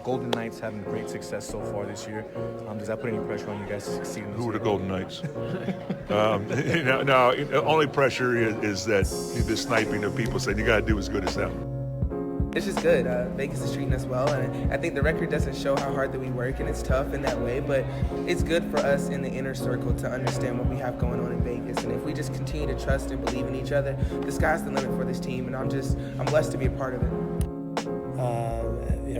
Golden Knights having great success so far this year. Does that put any pressure on you guys to succeed? Who are the Golden Knights? No, only pressure is that the sniping that people say you got to do as good as them. It's just good. Vegas is treating us well, and I think the record doesn't show how hard that we work, and it's tough in that way, but it's good for us in the inner circle to understand what we have going on in Vegas, and if we just continue to trust and believe in each other, the sky's the limit for this team, and I'm blessed to be a part of it.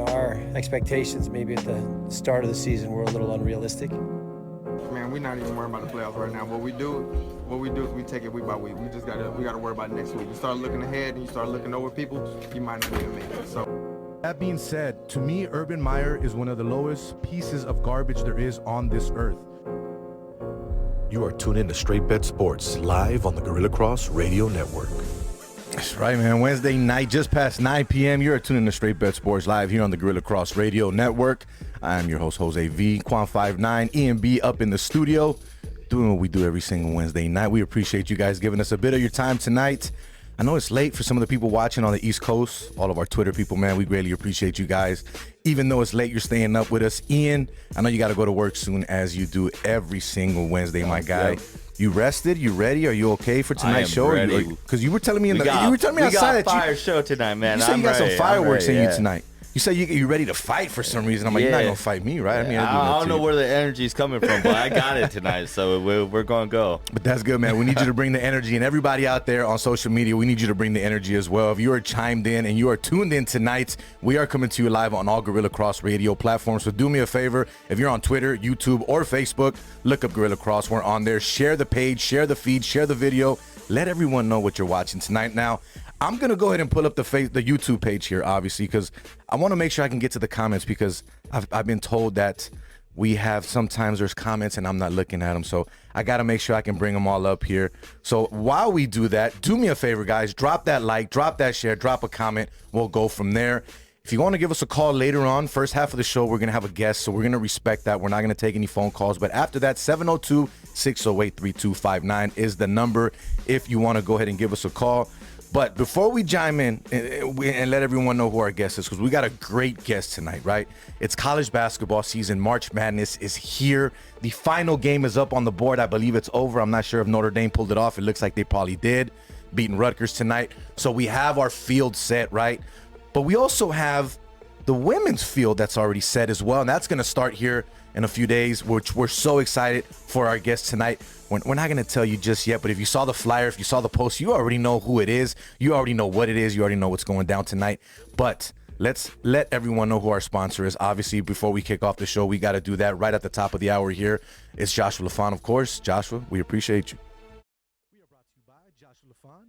Our expectations maybe at the start of the season were a little unrealistic. Man, we're not even worrying about the playoffs right now. What we do is we take it week by week. We gotta worry about next week. You start looking ahead and you start looking over people, you might not even make it. So that being said, to me, Urban Meyer is one of the lowest pieces of garbage there is on this earth. You are tuned in to Straight Bet Sports live on the Gorilla Cross Radio Network. That's right, man. Wednesday night, just past 9 p.m. You're tuning to Straight Bet Sports live here on the Gorilla Cross Radio Network. I'm your host, Jose V, Quan59, EMB up in the studio, doing what we do every single Wednesday night. We appreciate you guys giving us a bit of your time tonight. I know it's late for some of the people watching on the East Coast, all of our Twitter people, man. We greatly appreciate you guys. Even though it's late, you're staying up with us. Ian, I know you got to go to work soon, as you do every single Wednesday, my guy. Yep. You rested? You ready? Are you okay for tonight's show? Because you were telling me outside that fire show tonight, man. You said you got some fireworks in you tonight. You said you're ready to fight for some reason. I'm like, you're not gonna fight me, right? Yeah. I don't know where the energy's coming from, but I got it tonight, so we're gonna go. But that's good, man. We need you to bring the energy, and everybody out there on social media, we need you to bring the energy as well. If you are chimed in and you are tuned in tonight, we are coming to you live on all Gorilla Cross radio platforms. So do me a favor, if you're on Twitter, YouTube, or Facebook, look up Gorilla Cross. We're on there. Share the page, share the feed, share the video. Let everyone know what you're watching tonight. Now, I'm going to go ahead and pull up the YouTube page here, obviously, because I want to make sure I can get to the comments, because I've been told that we have sometimes there's comments and I'm not looking at them. So I got to make sure I can bring them all up here. So while we do that, do me a favor, guys. Drop that like, drop that share, drop a comment. We'll go from there. If you want to give us a call later on, first half of the show, we're going to have a guest, so we're going to respect that. We're not going to take any phone calls. But after that, 702-608-3259 is the number if you want to go ahead and give us a call. But before we chime in and let everyone know who our guest is, because we got a great guest tonight, right? It's college basketball season. March Madness is here. The final game is up on the board. I believe it's over. I'm not sure if Notre Dame pulled it off. It looks like they probably did, beating Rutgers tonight. So we have our field set, right? But we also have the women's field that's already set as well, and that's going to start here in a few days, which we're so excited for our guest tonight. We're not going to tell you just yet, but if you saw the flyer, if you saw the post, you already know who it is. You already know what it is. You already know what's going down tonight. But let's let everyone know who our sponsor is. Obviously, before we kick off the show, we got to do that right at the top of the hour here. It's Joshua LaFont, of course. Joshua, we appreciate you. We are brought to you by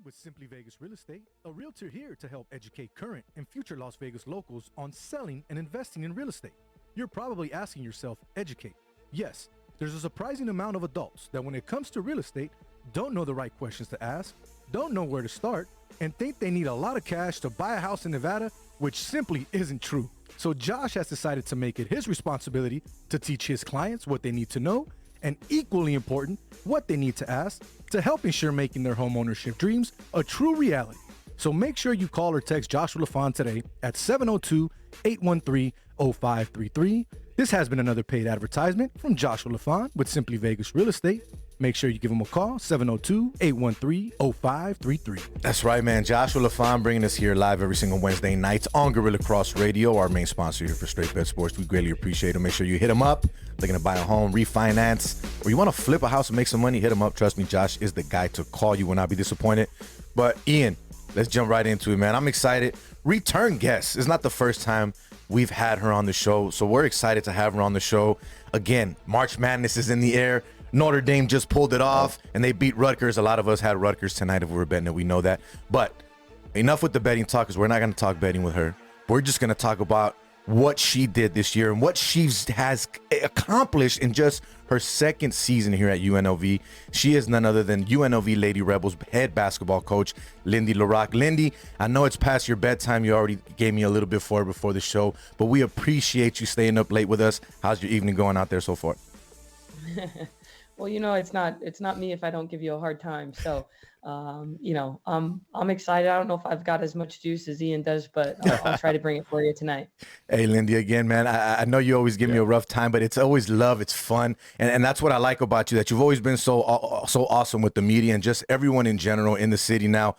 with Simply Vegas Real Estate, a realtor here to help educate current and future Las Vegas locals on selling and investing in real estate. You're probably asking yourself, educate. Yes, there's a surprising amount of adults that when it comes to real estate, don't know the right questions to ask, don't know where to start, and think they need a lot of cash to buy a house in Nevada, which simply isn't true. So Josh has decided to make it his responsibility to teach his clients what they need to know, and equally important, what they need to ask to help ensure making their home ownership dreams a true reality. So make sure you call or text Joshua LaFon today at 702-813-0533. This has been another paid advertisement from Joshua LaFon with Simply Vegas Real Estate. Make sure you give him a call, 702-813-0533. That's right, man. Joshua LaFon bringing us here live every single Wednesday night on Gorilla Cross Radio, our main sponsor here for Straight Bet Sports. We greatly appreciate him. Make sure you hit him up. Looking to buy a home, refinance, or you want to flip a house and make some money, hit him up. Trust me, Josh is the guy to call. You will not be disappointed. But Ian, let's jump right into it, man. I'm excited. Return guest. It's not the first time we've had her on the show, so we're excited to have her on the show. Again, March Madness is in the air. Notre Dame just pulled it off, and they beat Rutgers. A lot of us had Rutgers tonight if we were betting it. We know that. But enough with the betting talk, because we're not going to talk betting with her. We're just going to talk about what she did this year and what she has accomplished in just her second season here at UNLV. She is none other than UNLV Lady Rebels head basketball coach, Lindy La Rocque. Lindy, I know it's past your bedtime. You already gave me a little bit before the show, but we appreciate you staying up late with us. How's your evening going out there so far? Well, it's not me if I don't give you a hard time. So, I'm excited. I don't know if I've got as much juice as Ian does, but I'll try to bring it for you tonight. Hey, Lindy, again, man, I know you always give me a rough time, but it's always love. It's fun. And that's what I like about you, that you've always been so awesome with the media and just everyone in general in the city now.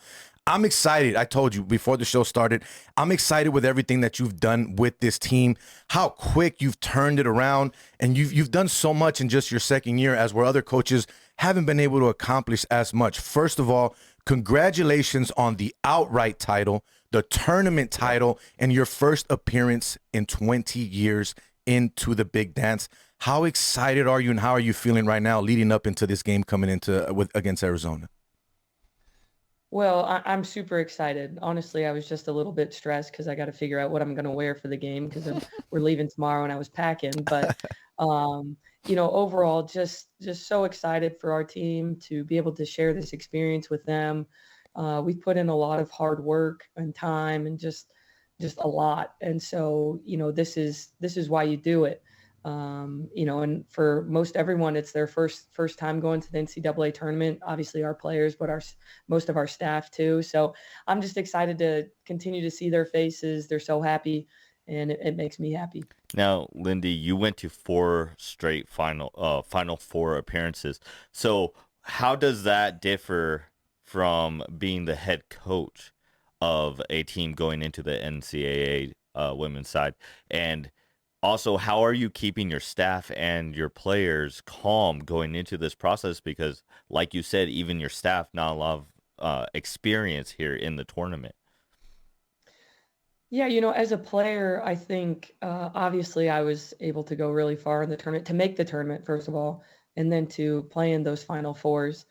I'm excited. I told you before the show started, I'm excited with everything that you've done with this team, how quick you've turned it around, and you've done so much in just your second year, as where other coaches haven't been able to accomplish as much. First of all, congratulations on the outright title, the tournament title, and your first appearance in 20 years into the big dance. How excited are you, and how are you feeling right now leading up into this game coming against Arizona? Well, I'm super excited. Honestly, I was just a little bit stressed because I got to figure out what I'm going to wear for the game because we're leaving tomorrow and I was packing. But, overall, just so excited for our team to be able to share this experience with them. We've put in a lot of hard work and time and just a lot. And so, this is why you do it. And for most everyone, it's their first time going to the NCAA tournament, obviously our players, but most of our staff too. So I'm just excited to continue to see their faces. They're so happy and it makes me happy. Now, Lindy, you went to 4 straight Final Four appearances. So how does that differ from being the head coach of a team going into the NCAA women's side? And also, how are you keeping your staff and your players calm going into this process? Because, like you said, even your staff not a lot of experience here in the tournament. Yeah, as a player, I think obviously I was able to go really far in the tournament, to make the tournament, first of all, and then to play in those Final Fours.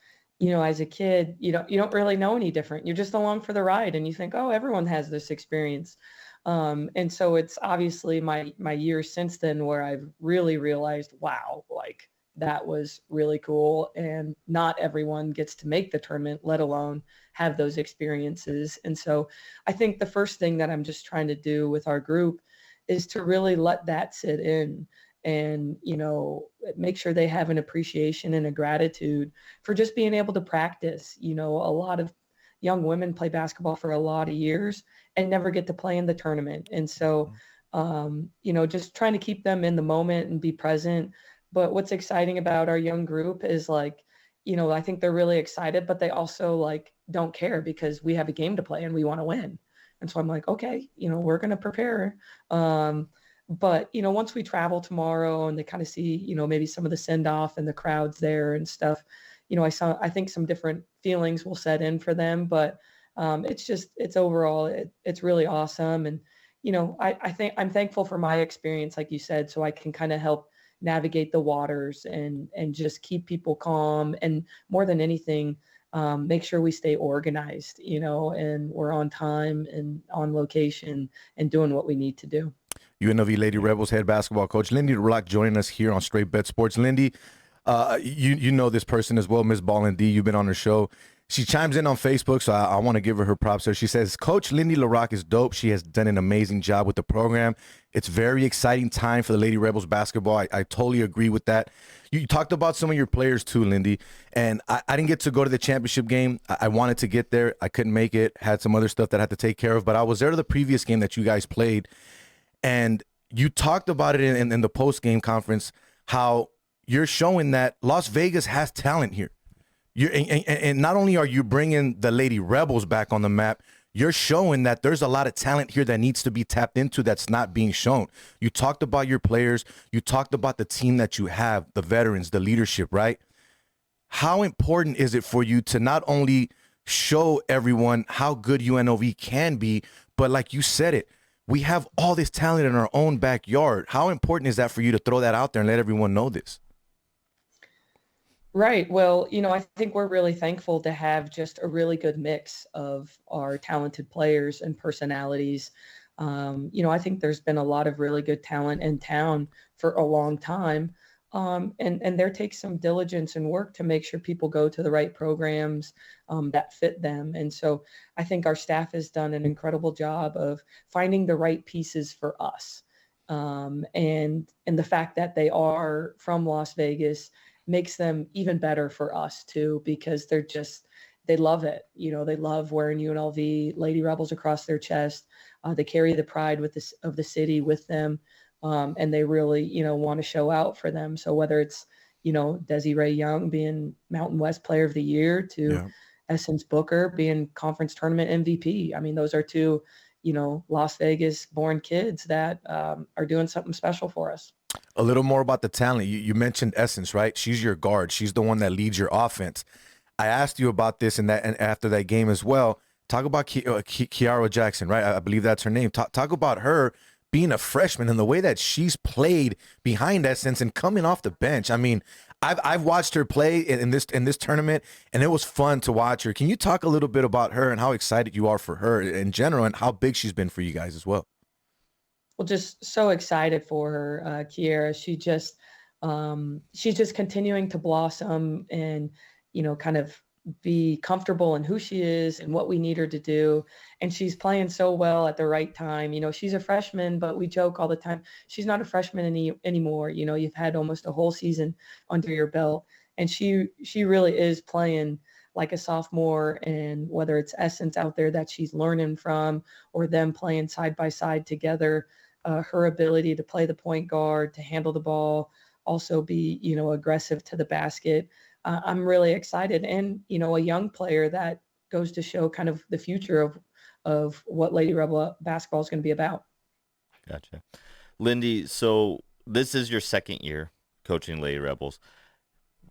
As a kid, you don't really know any different. You're just along for the ride, and you think, oh, everyone has this experience. And so it's obviously my years since then where I've really realized, wow, like that was really cool. And not everyone gets to make the tournament, let alone have those experiences. And so I think the first thing that I'm just trying to do with our group is to really let that sit in and, make sure they have an appreciation and a gratitude for just being able to practice. A lot of young women play basketball for a lot of years and never get to play in the tournament. And so, just trying to keep them in the moment and be present. But what's exciting about our young group is I think they're really excited, but they also don't care because we have a game to play and we want to win. And so I'm like, okay, we're going to prepare. But once we travel tomorrow and they kind of see, maybe some of the send off and the crowds there and stuff, I think some different feelings will set in for them, but it's overall, it's really awesome. And, I think I'm thankful for my experience, like you said, so I can kind of help navigate the waters and just keep people calm. And more than anything, make sure we stay organized, and we're on time and on location and doing what we need to do. UNLV Lady Rebels head basketball coach Lindy La Rocque joining us here on Straight Bet Sports. Lindy, you know this person as well, Miss Ballin D. You've been on her show. She chimes in on Facebook, so I want to give her props there. She says, Coach Lindy La Rocque is dope. She has done an amazing job with the program. It's very exciting time for the Lady Rebels basketball. I totally agree with that. You talked about some of your players too, Lindy, and I didn't get to go to the championship game. I wanted to get there. I couldn't make it. Had some other stuff that I had to take care of, but I was there to the previous game that you guys played, and you talked about it in the post-game conference, how you're showing that Las Vegas has talent here. And not only are you bringing the Lady Rebels back on the map, you're showing that there's a lot of talent here that needs to be tapped into that's not being shown. You talked about your players. You talked about the team that you have, the veterans, the leadership, right? How important is it for you to not only show everyone how good UNLV can be, but like you said it, we have all this talent in our own backyard. How important is that for you to throw that out there and let everyone know this? Right. Well, I think we're really thankful to have just a really good mix of our talented players and personalities. I think there's been a lot of really good talent in town for a long time. And there takes some diligence and work to make sure people go to the right programs that fit them. And so I think our staff has done an incredible job of finding the right pieces for us. And the fact that they are from Las Vegas makes them even better for us too, because they love it. They love wearing UNLV Lady Rebels across their chest. They carry the pride of the city with them. And they really, want to show out for them. So whether it's, Desiree Young being Mountain West Player of the Year to Essence Booker being conference tournament MVP. I mean, those are two, Las Vegas born kids that are doing something special for us. A little more about the talent. You mentioned Essence, right? She's your guard. She's the one that leads your offense. I asked you about this and after that game as well. Talk about Kiara Jackson, right? I believe that's her name. Talk about her being a freshman and the way that she's played behind Essence and coming off the bench. I mean, I've watched her play in this tournament, and it was fun to watch her. Can you talk a little bit about her and how excited you are for her in general and how big she's been for you guys as well? Well, just so excited for her, Kiara. She's just continuing to blossom and, kind of be comfortable in who she is and what we need her to do. And she's playing so well at the right time. She's a freshman, but we joke all the time, she's not a freshman anymore. You've had almost a whole season under your belt. And she really is playing like a sophomore, and whether it's Essence out there that she's learning from or them playing side by side together, her ability to play the point guard, to handle the ball, also be, aggressive to the basket. I'm really excited. And, a young player that goes to show kind of the future of what Lady Rebel basketball is going to be about. Gotcha. Lindy, so this is your second year coaching Lady Rebels.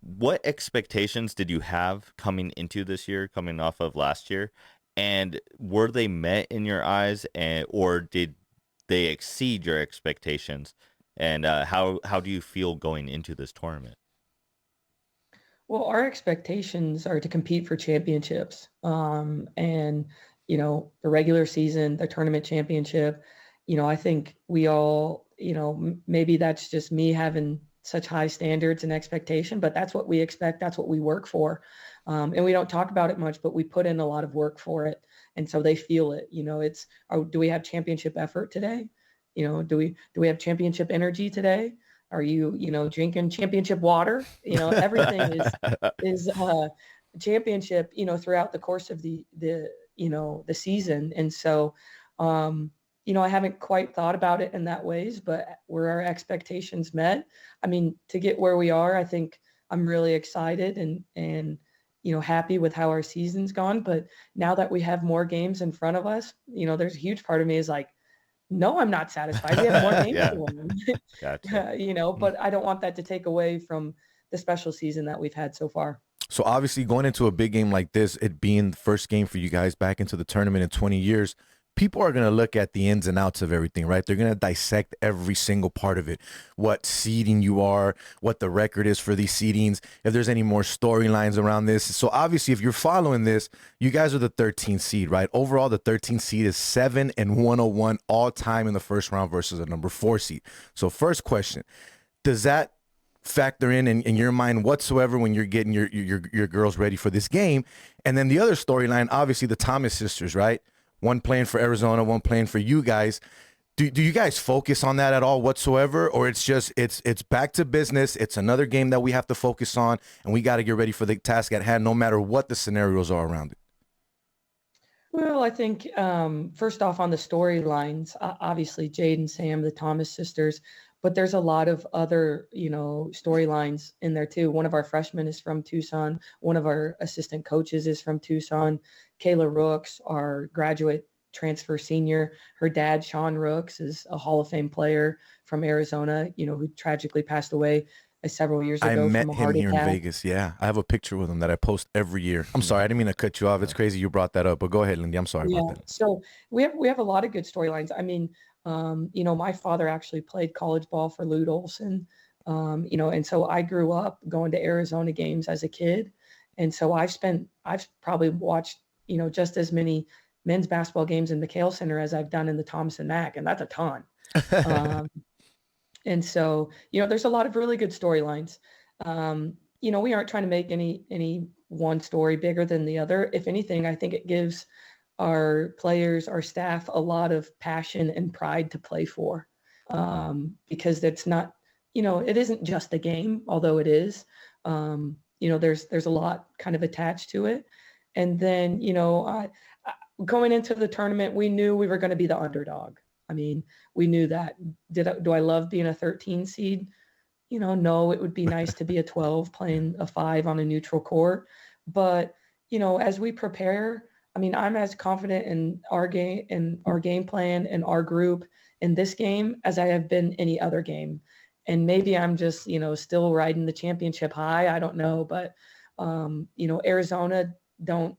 What expectations did you have coming into this year, coming off of last year? And were they met in your eyes, or did they exceed your expectations? And how do you feel going into this tournament? Well, our expectations are to compete for championships. And, the regular season, the tournament championship, I think we all, maybe that's just me having such high standards and expectation, but that's what we expect. That's what we work for. And we don't talk about it much, but we put in a lot of work for it. And so they feel it. Do we have championship effort today? Do we have championship energy today? Are you, drinking championship water? Everything is championship, throughout the course of the season. And so, I haven't quite thought about it in that ways, but were our expectations met? I mean, to get where we are, I think I'm really excited and happy with how our season's gone. But now that we have more games in front of us, there's a huge part of me is like, no, I'm not satisfied. We have more games to win. Gotcha. But I don't want that to take away from the special season that we've had so far. So obviously going into a big game like this, it being the first game for you guys back into the tournament in 20 years, people are going to look at the ins and outs of everything, right? They're going to dissect every single part of it, what seeding you are, what the record is for these seedings, if there's any more storylines around this. So obviously, if you're following this, you guys are the 13th seed, right? Overall, the 13th seed is 7-101 all time in the first round versus a number 4 seed. So first question, does that factor in your mind whatsoever when you're getting your girls ready for this game? And then the other storyline, obviously the Thomas sisters, right? One playing for Arizona, one playing for you guys. Do you guys focus on that at all whatsoever, or it's just it's back to business? It's another game that we have to focus on, and we got to get ready for the task at hand, no matter what the scenarios are around it. Well, I think first off on the storylines, obviously Jade and Sam, the Thomas sisters, but there's a lot of other, storylines in there too. One of our freshmen is from Tucson. One of our assistant coaches is from Tucson. Kayla Rooks, our graduate transfer senior, her dad, Sean Rooks, is a Hall of Fame player from Arizona, who tragically passed away several years ago I met from a him heart here attack. in Vegas. Yeah, I have a picture with him that I post every year. I'm sorry, I didn't mean to cut you off. It's crazy you brought that up, but go ahead, Lindy. I'm sorry about that. So we have a lot of good storylines. I mean, my father actually played college ball for Lute Olson, and so I grew up going to Arizona games as a kid, and so I've probably watched just as many men's basketball games in McHale Center as I've done in the Thomas and Mack, and that's a ton. And so, there's a lot of really good storylines. We aren't trying to make any one story bigger than the other. If anything, I think it gives our players, our staff, a lot of passion and pride to play for, because it's not, it isn't just a game, although it is. There's a lot kind of attached to it. And then, going into the tournament, we knew we were going to be the underdog. I mean, we knew that. Do I love being a 13 seed? No, it would be nice to be a 12 playing a 5 on a neutral court. But, as we prepare, I mean, I'm as confident in our game plan and our group in this game as I have been any other game. And maybe I'm just, still riding the championship high. I don't know. But, Arizona, don't,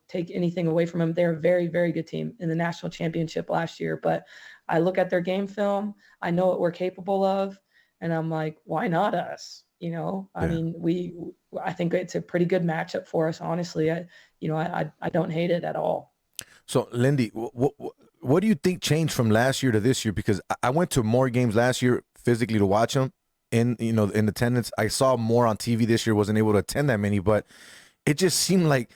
take anything away from them. They're a very, very good team in the national championship last year. But I look at their game film. I know what we're capable of. And I'm like, why not us? I mean, I think it's a pretty good matchup for us. Honestly, I don't hate it at all. So, Lindy, what do you think changed from last year to this year? Because I went to more games last year physically to watch them in attendance. I saw more on TV this year, wasn't able to attend that many, but it just seemed like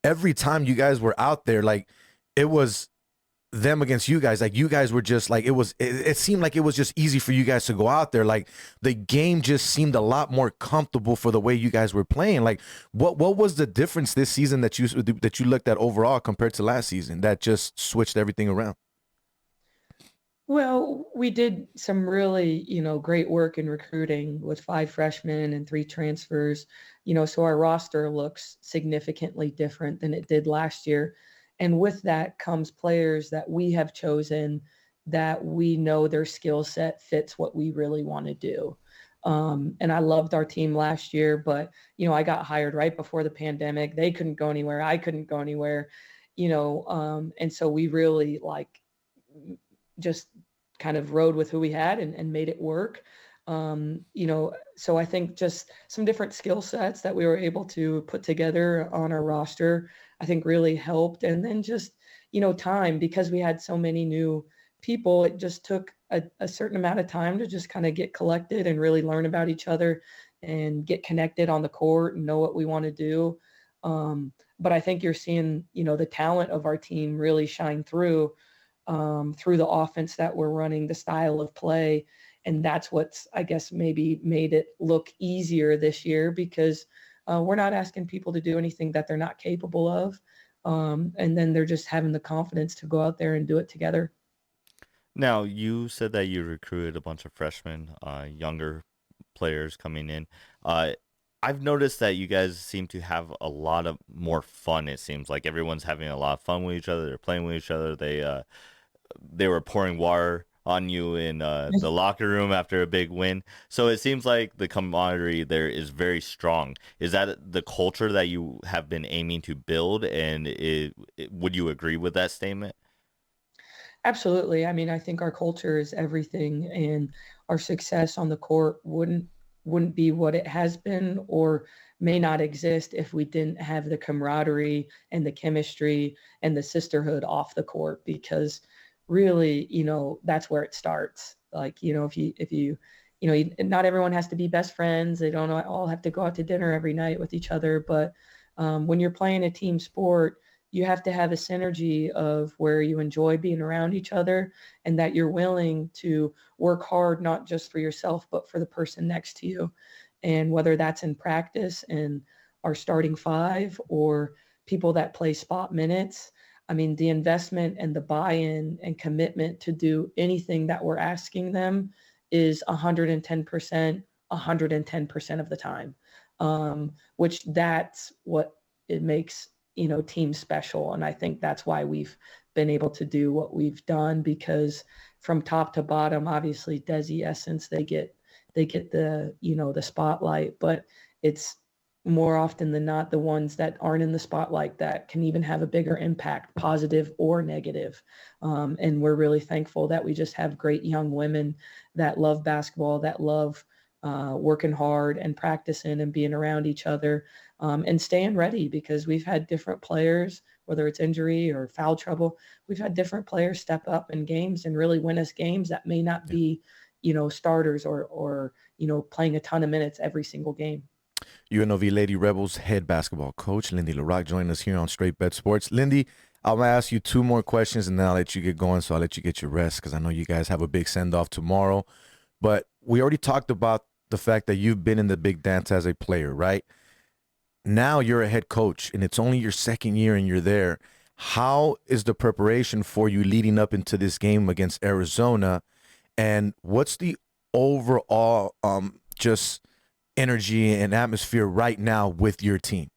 every time you guys were out there, like it was them against you guys. Like you guys were just like, it seemed like it was just easy for you guys to go out there. Like the game just seemed a lot more comfortable for the way you guys were playing. Like what was the difference this season that you looked at overall compared to last season that just switched everything around? Well, we did some really, great work in recruiting with 5 freshmen and 3 transfers, so our roster looks significantly different than it did last year. And with that comes players that we have chosen that we know their skill set fits what we really want to do. And I loved our team last year, but, I got hired right before the pandemic. They couldn't go anywhere. I couldn't go anywhere, and so we really just kind of rode with who we had and made it work. So I think just some different skill sets that we were able to put together on our roster, I think really helped. And then just, time, because we had so many new people, it just took a certain amount of time to just kind of get collected and really learn about each other and get connected on the court and know what we want to do. But I think you're seeing, the talent of our team really shine through the offense that we're running, the style of play. And that's what's, I guess, maybe made it look easier this year, because we're not asking people to do anything that they're not capable of. And then they're just having the confidence to go out there and do it together. Now, you said that you recruited a bunch of freshmen, younger players coming in. I've noticed that you guys seem to have a lot of more fun. It seems like everyone's having a lot of fun with each other. They're playing with each other. They were pouring water on you in the locker room after a big win. So it seems like the camaraderie there is very strong. Is that the culture that you have been aiming to build? And would you agree with that statement? Absolutely. I mean, I think our culture is everything, and our success on the court wouldn't be what it has been, or may not exist if we didn't have the camaraderie and the chemistry and the sisterhood off the court, because really, that's where it starts. Like, not everyone has to be best friends. They don't all have to go out to dinner every night with each other. But when you're playing a team sport, you have to have a synergy of where you enjoy being around each other, and that you're willing to work hard, not just for yourself, but for the person next to you. And whether that's in practice and our starting five, or people that play spot minutes, I mean, the investment and the buy-in and commitment to do anything that we're asking them is 110%, 110% of the time, which that's what it makes, teams special. And I think that's why we've been able to do what we've done, because from top to bottom, obviously Desi, Essence, they get the, the spotlight, but it's more often than not the ones that aren't in the spotlight that can even have a bigger impact, positive or negative. And we're really thankful that we just have great young women that love basketball, that love working hard and practicing and being around each other, and staying ready, because we've had different players, whether it's injury or foul trouble, we've had different players step up in games and really win us games that may not be, starters or playing a ton of minutes every single game. UNLV Lady Rebels head basketball coach Lindy La Rocque joining us here on Straight Bet Sports. Lindy, I'm going to ask you two more questions and then I'll let you get going, so I'll let you get your rest, because I know you guys have a big send-off tomorrow. But we already talked about the fact that you've been in the big dance as a player, right? Now you're a head coach, and it's only your second year and you're there. How is the preparation for you leading up into this game against Arizona? And what's the overall just energy and atmosphere right now with your team?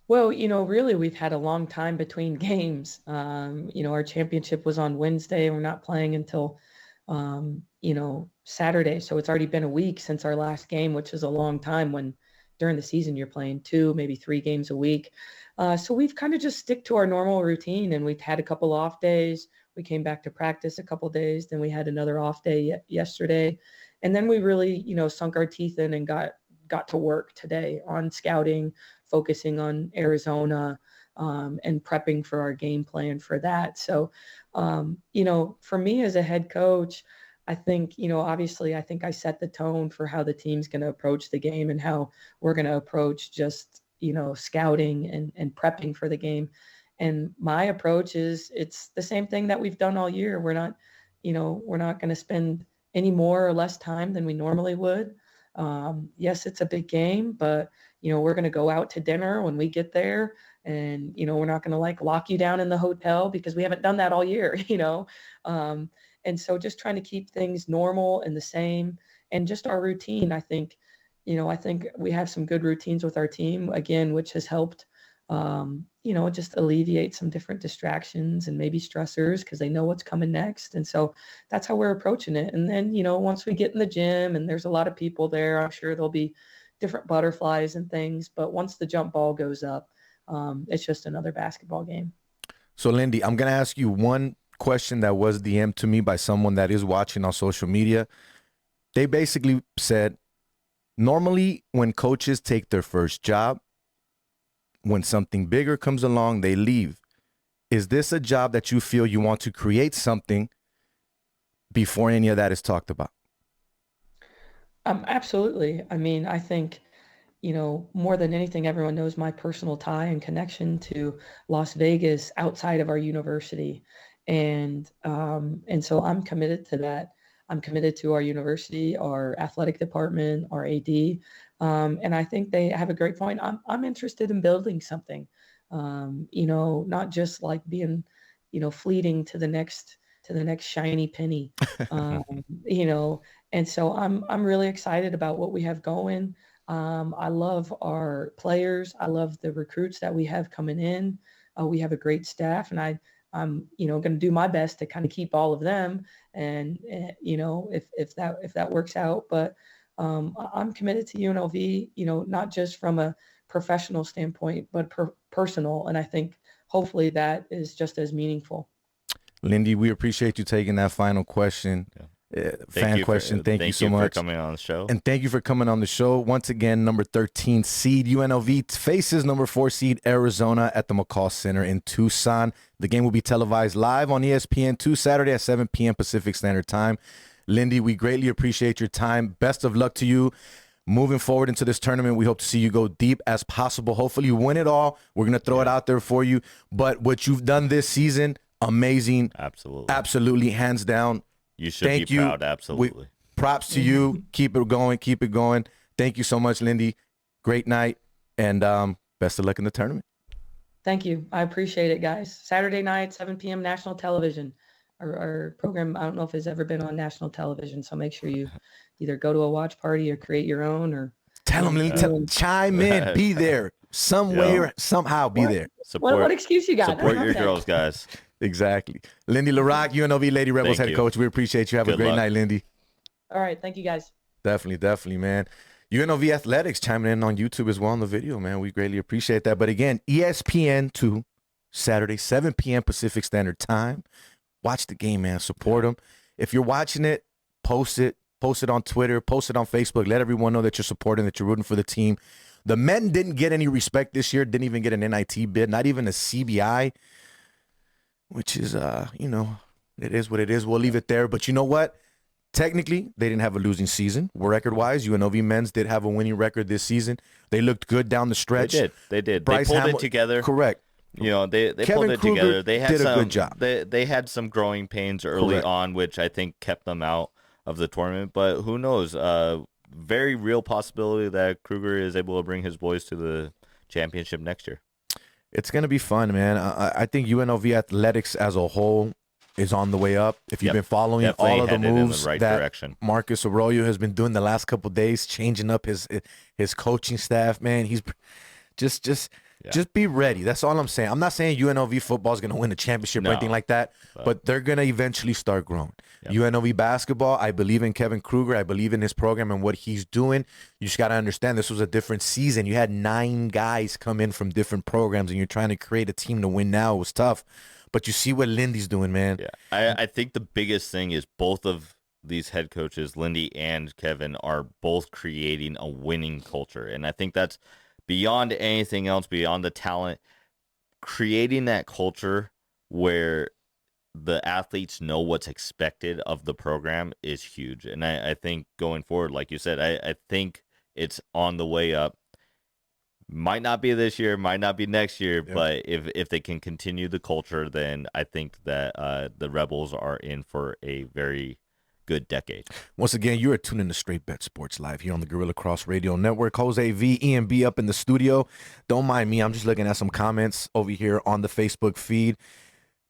Well, really, we've had a long time between games. Our championship was on Wednesday. We're not playing until, Saturday. So it's already been a week since our last game, which is a long time when during the season you're playing 2, maybe 3 games a week. So we've kind of just stick to our normal routine, and we've had a couple off days. We came back to practice a couple days. Then we had another off day yesterday. And then we really, sunk our teeth in and got to work today on scouting, focusing on Arizona, and prepping for our game plan for that. So, for me as a head coach, I think, obviously I think I set the tone for how the team's going to approach the game and how we're going to approach just, scouting and prepping for the game. And my approach is it's the same thing that we've done all year. We're not going to spend any more or less time than we normally would. Yes, it's a big game, but, we're going to go out to dinner when we get there, and, we're not going to lock you down in the hotel, because we haven't done that all year, and so just trying to keep things normal and the same, and just our routine. I think we have some good routines with our team, again, which has helped, just alleviate some different distractions and maybe stressors, because they know what's coming next. And so that's how we're approaching it. And then, once we get in the gym and there's a lot of people there, I'm sure there'll be different butterflies and things. But once the jump ball goes up, it's just another basketball game. So, Lindy, I'm going to ask you one question that was DM'd to me by someone that is watching on social media. They basically said, normally when coaches take their first job, when something bigger comes along, they leave. Is this a job that you feel you want to create something before any of that is talked about? Absolutely. I mean, I think, more than anything, everyone knows my personal tie and connection to Las Vegas outside of our university. And so I'm committed to that. I'm committed to our university, our athletic department, our AD. And I think they have a great point. I'm interested in building something, not just being, fleeting to the next shiny penny, and so I'm really excited about what we have going. I love our players. I love the recruits that we have coming in. We have a great staff, and I'm going to do my best to kind of keep all of them. And, if that works out, but I'm committed to UNLV, not just from a professional standpoint, but personal. And I think hopefully that is just as meaningful. Lindy, we appreciate you taking that final question. Fan question. Thank you so much for coming on the show. And thank you for coming on the show. Once again, number 13 seed UNLV faces number 4 seed Arizona at the McCall Center in Tucson. The game will be televised live on ESPN2 Saturday at 7 p.m. Pacific Standard Time. Lindy, we greatly appreciate your time. Best of luck to you. Moving forward into this tournament, we hope to see you go deep as possible. Hopefully you win it all. We're going to throw it out there for you. But what you've done this season, amazing. Absolutely. Absolutely, hands down. You should be proud, absolutely. Props to you. Keep it going. Keep it going. Thank you so much, Lindy. Great night, and best of luck in the tournament. Thank you. I appreciate it, guys. Saturday night, 7 p.m. national television. Our program, I don't know if it's ever been on national television, so make sure you either go to a watch party or create your own, or tell them, Lindy, chime in, be there, some way or somehow be there. What excuse you got? Support your girls, guys. Exactly. Lindy La Rocque, UNLV Lady Rebels head coach. We appreciate you. Have a great night, Lindy. All right. Thank you, guys. Definitely, man. UNLV Athletics chiming in on YouTube as well on the video, man. We greatly appreciate that. But again, ESPN2, Saturday, 7 p.m. Pacific Standard Time. Watch the game, man. Support them. If you're watching it, post it. Post it on Twitter. Post it on Facebook. Let everyone know that you're supporting, that you're rooting for the team. The men didn't get any respect this year. Didn't even get an NIT bid. Not even a CBI. Which is, it is what it is. We'll leave it there. But you know what? Technically, they didn't have a losing season. Record-wise, UNLV men's did have a winning record this season. They looked good down the stretch. They did. Bryce they pulled it together. Correct. You know, they pulled it Kruger together. They had did a some good job. They had some growing pains early on, which I think kept them out of the tournament. But who knows? Very real possibility that Kruger is able to bring his boys to the championship next year. It's going to be fun, man. I think UNLV athletics as a whole is on the way up. If you've been following all of the moves in the right that direction. Marcus Arroyo has been doing the last couple of days, changing up his coaching staff, man, he's just be ready. That's all I'm saying. I'm not saying UNLV football is going to win a championship or anything like that, but they're going to eventually start growing. UNLV basketball, I believe in Kevin Kruger. I believe in his program and what he's doing. You just got to understand this was a different season. You had 9 guys come in from different programs, and you're trying to create a team to win now. It was tough. But you see what Lindy's doing, man. Yeah, I think the biggest thing is both of these head coaches, Lindy and Kevin, are both creating a winning culture. And I think that's beyond anything else, beyond the talent, creating that culture where the athletes know what's expected of the program is huge. And I think going forward, like you said, I think it's on the way up. Might not be this year, might not be next year, but if they can continue the culture, then I think that the Rebels are in for a very good decade. Once again, you are tuned in to Straight Bet Sports Live here on the Gorilla Cross Radio Network. Jose V, Ian B up in the studio. Don't mind me. I'm just looking at some comments over here on the Facebook feed.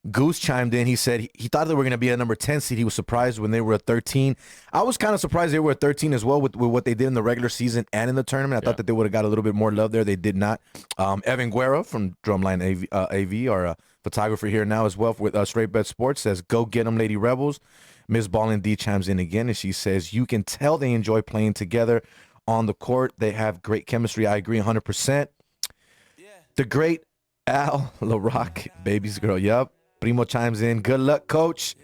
Goose chimed in. He said he thought they were going to be at number 10 seed. He was surprised when they were at 13. I was kind of surprised they were at 13 as well with what they did in the regular season and in the tournament. I thought that they would have got a little bit more love there. They did not. Evan Guerra from Drumline AV, our photographer here now as well with Straight Bet Sports, says, go get them, Lady Rebels. Ms. Ballin D chimes in again, and she says, you can tell they enjoy playing together on the court. They have great chemistry. I agree 100%. The great Al La Rocque, baby's girl, yup. Primo chimes in, good luck, coach.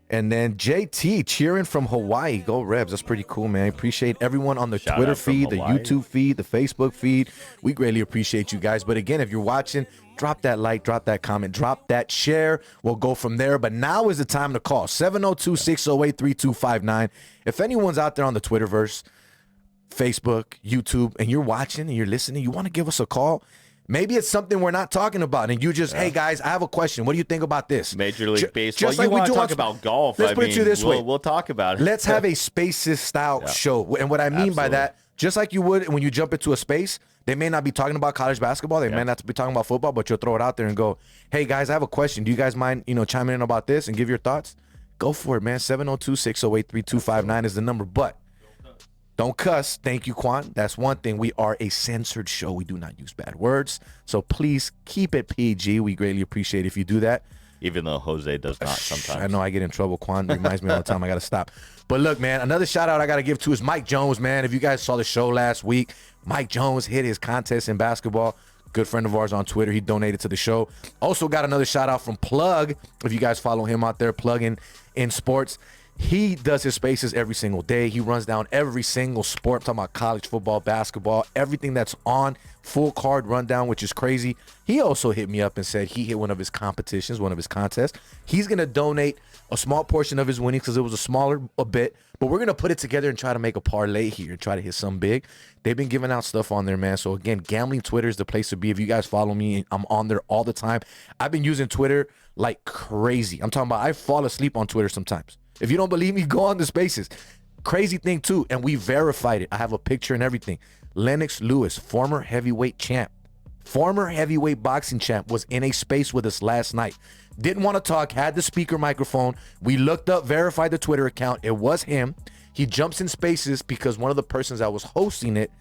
And then JT cheering from Hawaii. Go Rebs. That's pretty cool, man. Appreciate everyone on the Twitter feed, the YouTube feed, the Facebook feed. We greatly appreciate you guys. But again, if you're watching, drop that like, drop that comment, drop that share. We'll go from there. But now is the time to call. 702-608-3259. If anyone's out there on the Twitterverse, Facebook, YouTube, and you're watching and you're listening, you want to give us a call, maybe it's something we're not talking about, and you just, hey, guys, I have a question. What do you think about this? Major League Baseball. Just like we do talk about golf. Let's put it to you this way. We'll talk about it. Let's have a Spaces-style show. And what I mean by that, just like you would when you jump into a space, they may not be talking about college basketball. They may not be talking about football, but you'll throw it out there and go, hey, guys, I have a question. Do you guys mind, chiming in about this and give your thoughts? Go for it, man. 702-608-3259 is the number. But don't cuss. Thank you, Quan. That's one thing. We are a censored show. We do not use bad words. So please keep it PG. We greatly appreciate if you do that. Even though Jose does not sometimes. I know I get in trouble. Quan reminds me all the time. I got to stop. But look, man, another shout out I got to give to is Mike Jones, man. If you guys saw the show last week, Mike Jones hit his contest in basketball. good friend of ours on Twitter. He donated to the show. Also got another shout out from Plug. If you guys follow him out there, Plug in sports. He does his spaces every single day. He runs down every single sport. I'm talking about college football, basketball, everything that's on, full card rundown, which is crazy. He also hit me up and said he hit one of his competitions, one of his contests. He's going to donate a small portion of his winnings because it was a bit, but we're going to put it together and try to make a parlay here and try to hit some big. They've been giving out stuff on there, man. So again, gambling Twitter is the place to be. If you guys follow me, I'm on there all the time. I've been using Twitter like crazy. I'm talking about I fall asleep on Twitter sometimes. If you don't believe me, go on the spaces. Crazy thing too, and we verified it. I have a picture and everything. Lennox Lewis, former heavyweight champ, former heavyweight boxing champ, was in a space with us last night. Didn't want to talk, had the speaker microphone. We looked up, verified the Twitter account. It was him. He jumps in spaces because one of the persons that was hosting it,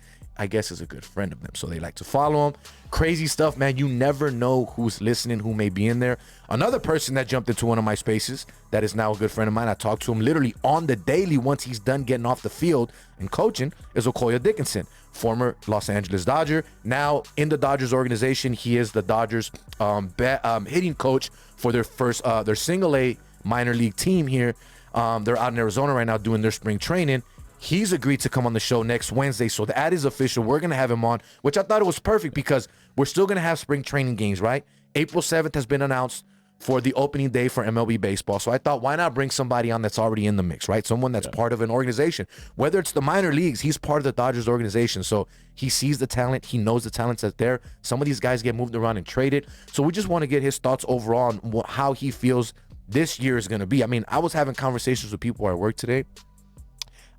I guess, is a good friend of them. So they like to follow him. Crazy stuff, man. You never know who's listening, who may be in there. Another person that jumped into one of my spaces that is now a good friend of mine, I talk to him literally on the daily once he's done getting off the field and coaching, is Lacoya Dickinson, former Los Angeles Dodger. Now in the Dodgers organization, he is the Dodgers hitting coach for their single A minor league team here. They're out in Arizona right now doing their spring training. He's agreed to come on the show next Wednesday, so the ad is official. We're going to have him on, which I thought it was perfect because we're still going to have spring training games, right? April 7th has been announced for the opening day for MLB baseball, so I thought, why not bring somebody on that's already in the mix, right? Someone that's part of an organization. Whether it's the minor leagues, he's part of the Dodgers organization, so he sees the talent. He knows the talents that's there. Some of these guys get moved around and traded, so we just want to get his thoughts overall on how he feels this year is going to be. I mean, I was having conversations with people at work today.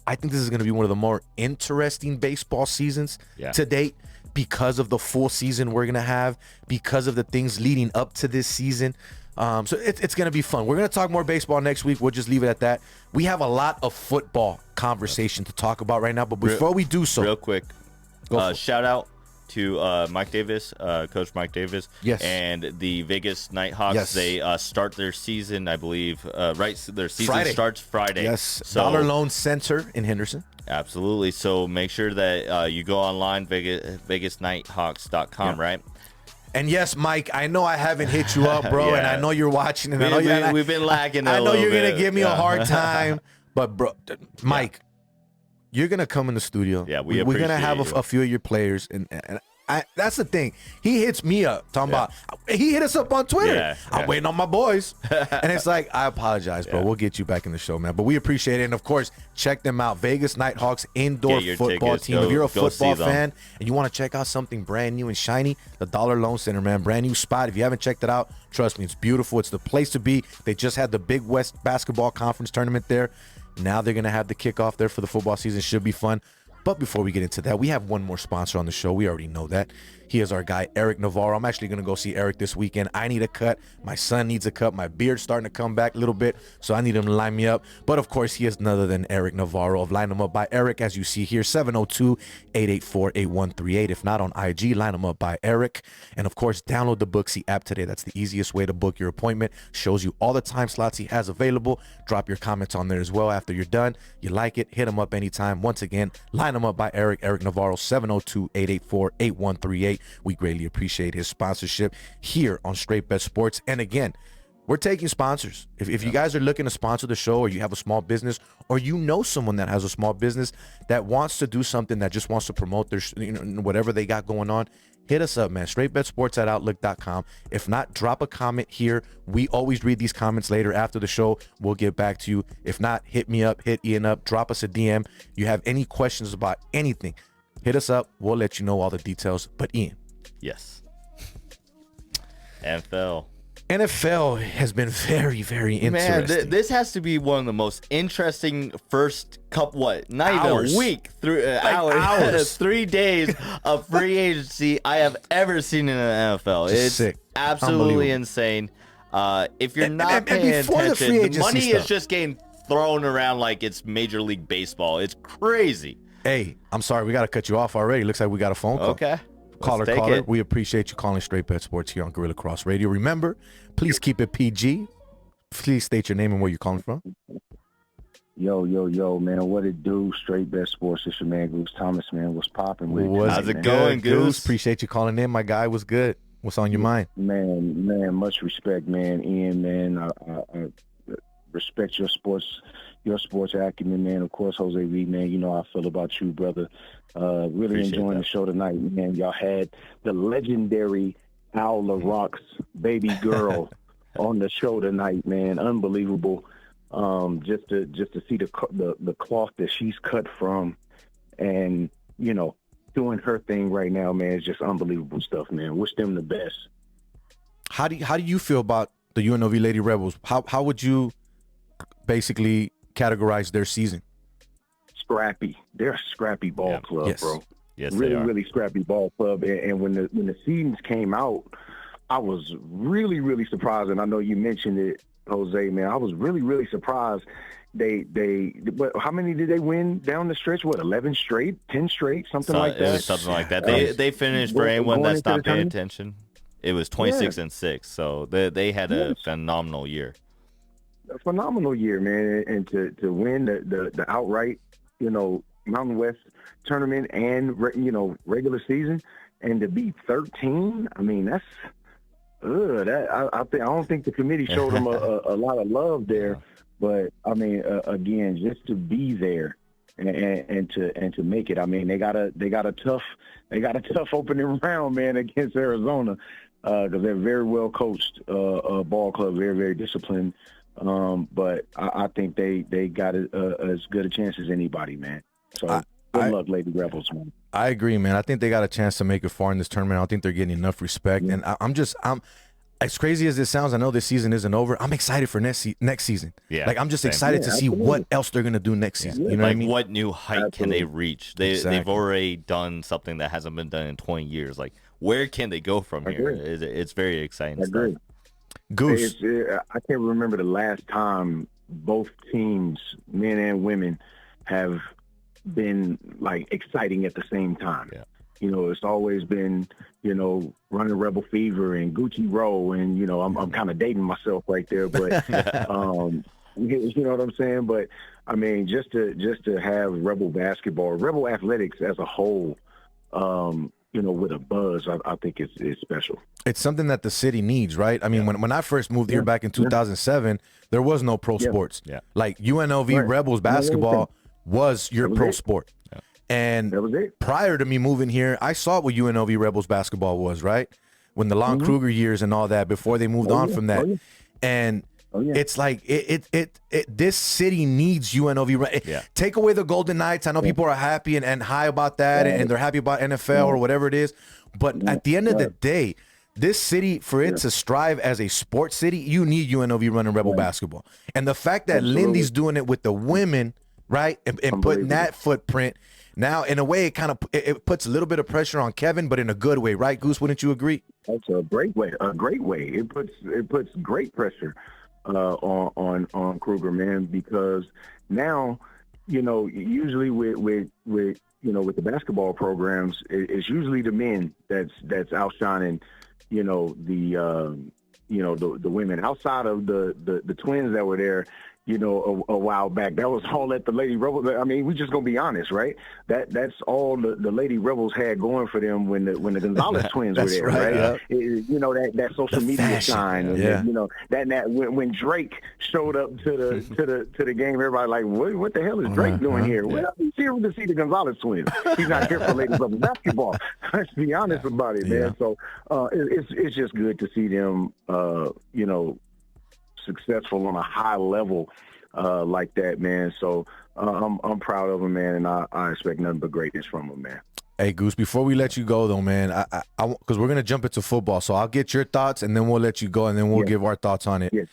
I think this is going to be one of the more interesting baseball seasons to date because of the full season we're going to have, because of the things leading up to this season. So it's going to be fun. We're going to talk more baseball next week. We'll just leave it at that. We have a lot of football conversation to talk about right now, but before we do so, real quick, shout out to Mike Davis, Coach Mike Davis, and the Vegas Nighthawks. Yes. They start their season, I believe, their season Friday. starts Friday. Yes, so, Dollar Loan Center in Henderson. Absolutely. So make sure that you go online, VegasNighthawks.com, right? And yes, Mike, I know I haven't hit you up, bro, and I know you're watching, and we've been lagging I know you're bit. gonna give me a hard time, but bro, Mike, you're gonna come in the studio. Yeah, we're gonna have a few of your players, and that's the thing. He hits me up talking about. He hit us up on Twitter. I'm waiting on my boys, and it's like, I apologize, bro. We'll get you back in the show, man. But we appreciate it, and of course, check them out. Vegas Nighthawks indoor football tickets. team. If you're a football fan and you want to check out something brand new and shiny, the Dollar Loan Center, man, brand new spot. If you haven't checked it out, trust me, it's beautiful. It's the place to be. They just had the Big West Basketball Conference tournament there. Now they're gonna have the kickoff there for the football season. Should be fun. But before we get into that, we have one more sponsor on the show. We already know that. He is our guy, Eric Navarro. I'm actually going to go see Eric this weekend. I need a cut. My son needs a cut. My beard's starting to come back a little bit, so I need him to line me up. But, of course, he is none other than Eric Navarro of Line Him Up by Eric, as you see here, 702-884-8138. If not on IG, Line Him Up by Eric. And, of course, download the Booksy app today. That's the easiest way to book your appointment. Shows you all the time slots he has available. Drop your comments on there as well after you're done. You like it, hit him up anytime. Once again, Line Him Up by Eric Navarro, 702-884-8138. We greatly appreciate his sponsorship here on Straight Bet Sports. And again, we're taking sponsors. If you guys are looking to sponsor the show, or you have a small business, or you know someone that has a small business that wants to do something, that just wants to promote their, whatever they got going on, hit us up, man. StraightBetSports@outlook.com. If not, drop a comment here. We always read these comments later after the show. We'll get back to you. If not, hit me up, hit Ian up, drop us a DM. You have any questions about anything, hit us up. We'll let you know all the details. But Ian. Yes. NFL has been very, very interesting. Man, this has to be one of the most interesting first couple, not hours. even a week, through hours. 3 days of free agency I have ever seen in the NFL. Just it's sick. Absolutely insane. If you're not paying attention, the money is just getting thrown around like it's Major League Baseball. It's crazy. Hey, I'm sorry, we got to cut you off already. Looks like we got a phone call. Okay. Caller, we appreciate you calling Straight Bet Sports here on Gorilla Cross Radio. Remember, please keep it PG. Please state your name and where you're calling from. Yo, man, what it do? Straight Bet Sports. It's your man, Goose Thomas, man. What's popping with you? How's it man? going, Goose? Appreciate you calling in, my guy. What's good? What's on your mind? Man, much respect, man. Ian, man, I respect your sports acumen, man. Of course, Jose Reed, man, you know how I feel about you, brother. Really Appreciate enjoying that. the show tonight, man. Y'all had the legendary Al La Rocque's baby girl on the show tonight, man. Unbelievable. Just to see the cloth that she's cut from, and you know, doing her thing right now, man, is just unbelievable stuff, man. Wish them the best. How do you feel about the UNLV Lady Rebels? How would you basically categorize their season? Scrappy. They're a scrappy ball club, Yes. bro. Yes, really, they are. really scrappy ball club. And when the seasons came out, I was really, really surprised. And I know you mentioned it, Jose, man. I was really, really surprised. But how many did they win down the stretch? What, 11 straight, 10 straight, something like that? It was something like that. They finished, for anyone that's not paying attention, it was 26-6. So they had a phenomenal year. A phenomenal year, man, and to win the outright, you know, Mountain West tournament and regular season, and to be 13. I mean, that's I don't think the committee showed them a lot of love there, but I mean, again, just to be there and to make it. I mean, they got a tough opening round, man, against Arizona, because they're very well coached ball club, very, very disciplined. But I think they got as good a chance as anybody, man. So good luck, Lady Rebels, man. I agree, man. I think they got a chance to make it far in this tournament. I don't think they're getting enough respect. And I'm as crazy as this sounds, I know this season isn't over. I'm excited for next season. Yeah, like I'm just same. excited to see what else they're gonna do next season. You know what I mean? What new height can they reach? They've Exactly. already done something that hasn't been done in 20 years. Like, where can they go from here? It's very exciting stuff. Goose. I can't remember the last time both teams, men and women, have been like exciting at the same time. Yeah. You know, it's always been, you know, running Rebel Fever and Gucci Row, and you know, I'm kind of dating myself right there, but you know what I'm saying. But I mean, just to have Rebel basketball, Rebel athletics as a whole, you know, with a buzz, I think it's special. It's something that the city needs, right? I mean, when I first moved here back in 2007, there was no pro sports. Yeah. Like UNLV Rebels basketball was your pro sport. Yeah. And That was it. prior to me moving here, I saw what UNLV Rebels basketball was, right? When the Lon Kruger years and all that, before they moved on from that. And it's like this city needs UNLV. Take away the Golden Knights. I know people are happy and high about that, and they're happy about NFL or whatever it is. But at the end of the day, this city, for it to strive as a sports city, you need UNLV running Rebel basketball. And the fact that Lindy's doing it with the women, right, and putting that footprint, now in a way it puts a little bit of pressure on Kevin, but in a good way, right, Goose? Wouldn't you agree? That's a great way. It puts great pressure on Kruger, man, because now, you know, usually with the basketball programs, it's usually the men that's outshining, you know, the women. Outside of the twins that were there, you know, a while back, that was all that the Lady Rebels. I mean, we just gonna be honest, right? That's all the Lady Rebels had going for them when the Gonzalez twins were there, right? You know, that social media shine, and you know that when Drake showed up to the game, everybody like, what the hell is Drake doing here? Well, he's here to see the Gonzalez twins. He's not here for Lady Rebels basketball. Let's be honest about it, man. So it's just good to see them, you know, successful on a high level like that, man. So I'm proud of him, man, and I expect nothing but greatness from him, man. Hey, Goose, before we let you go, though, man, because we're going to jump into football, so I'll get your thoughts, and then we'll let you go, and then we'll give our thoughts on it. Yeah.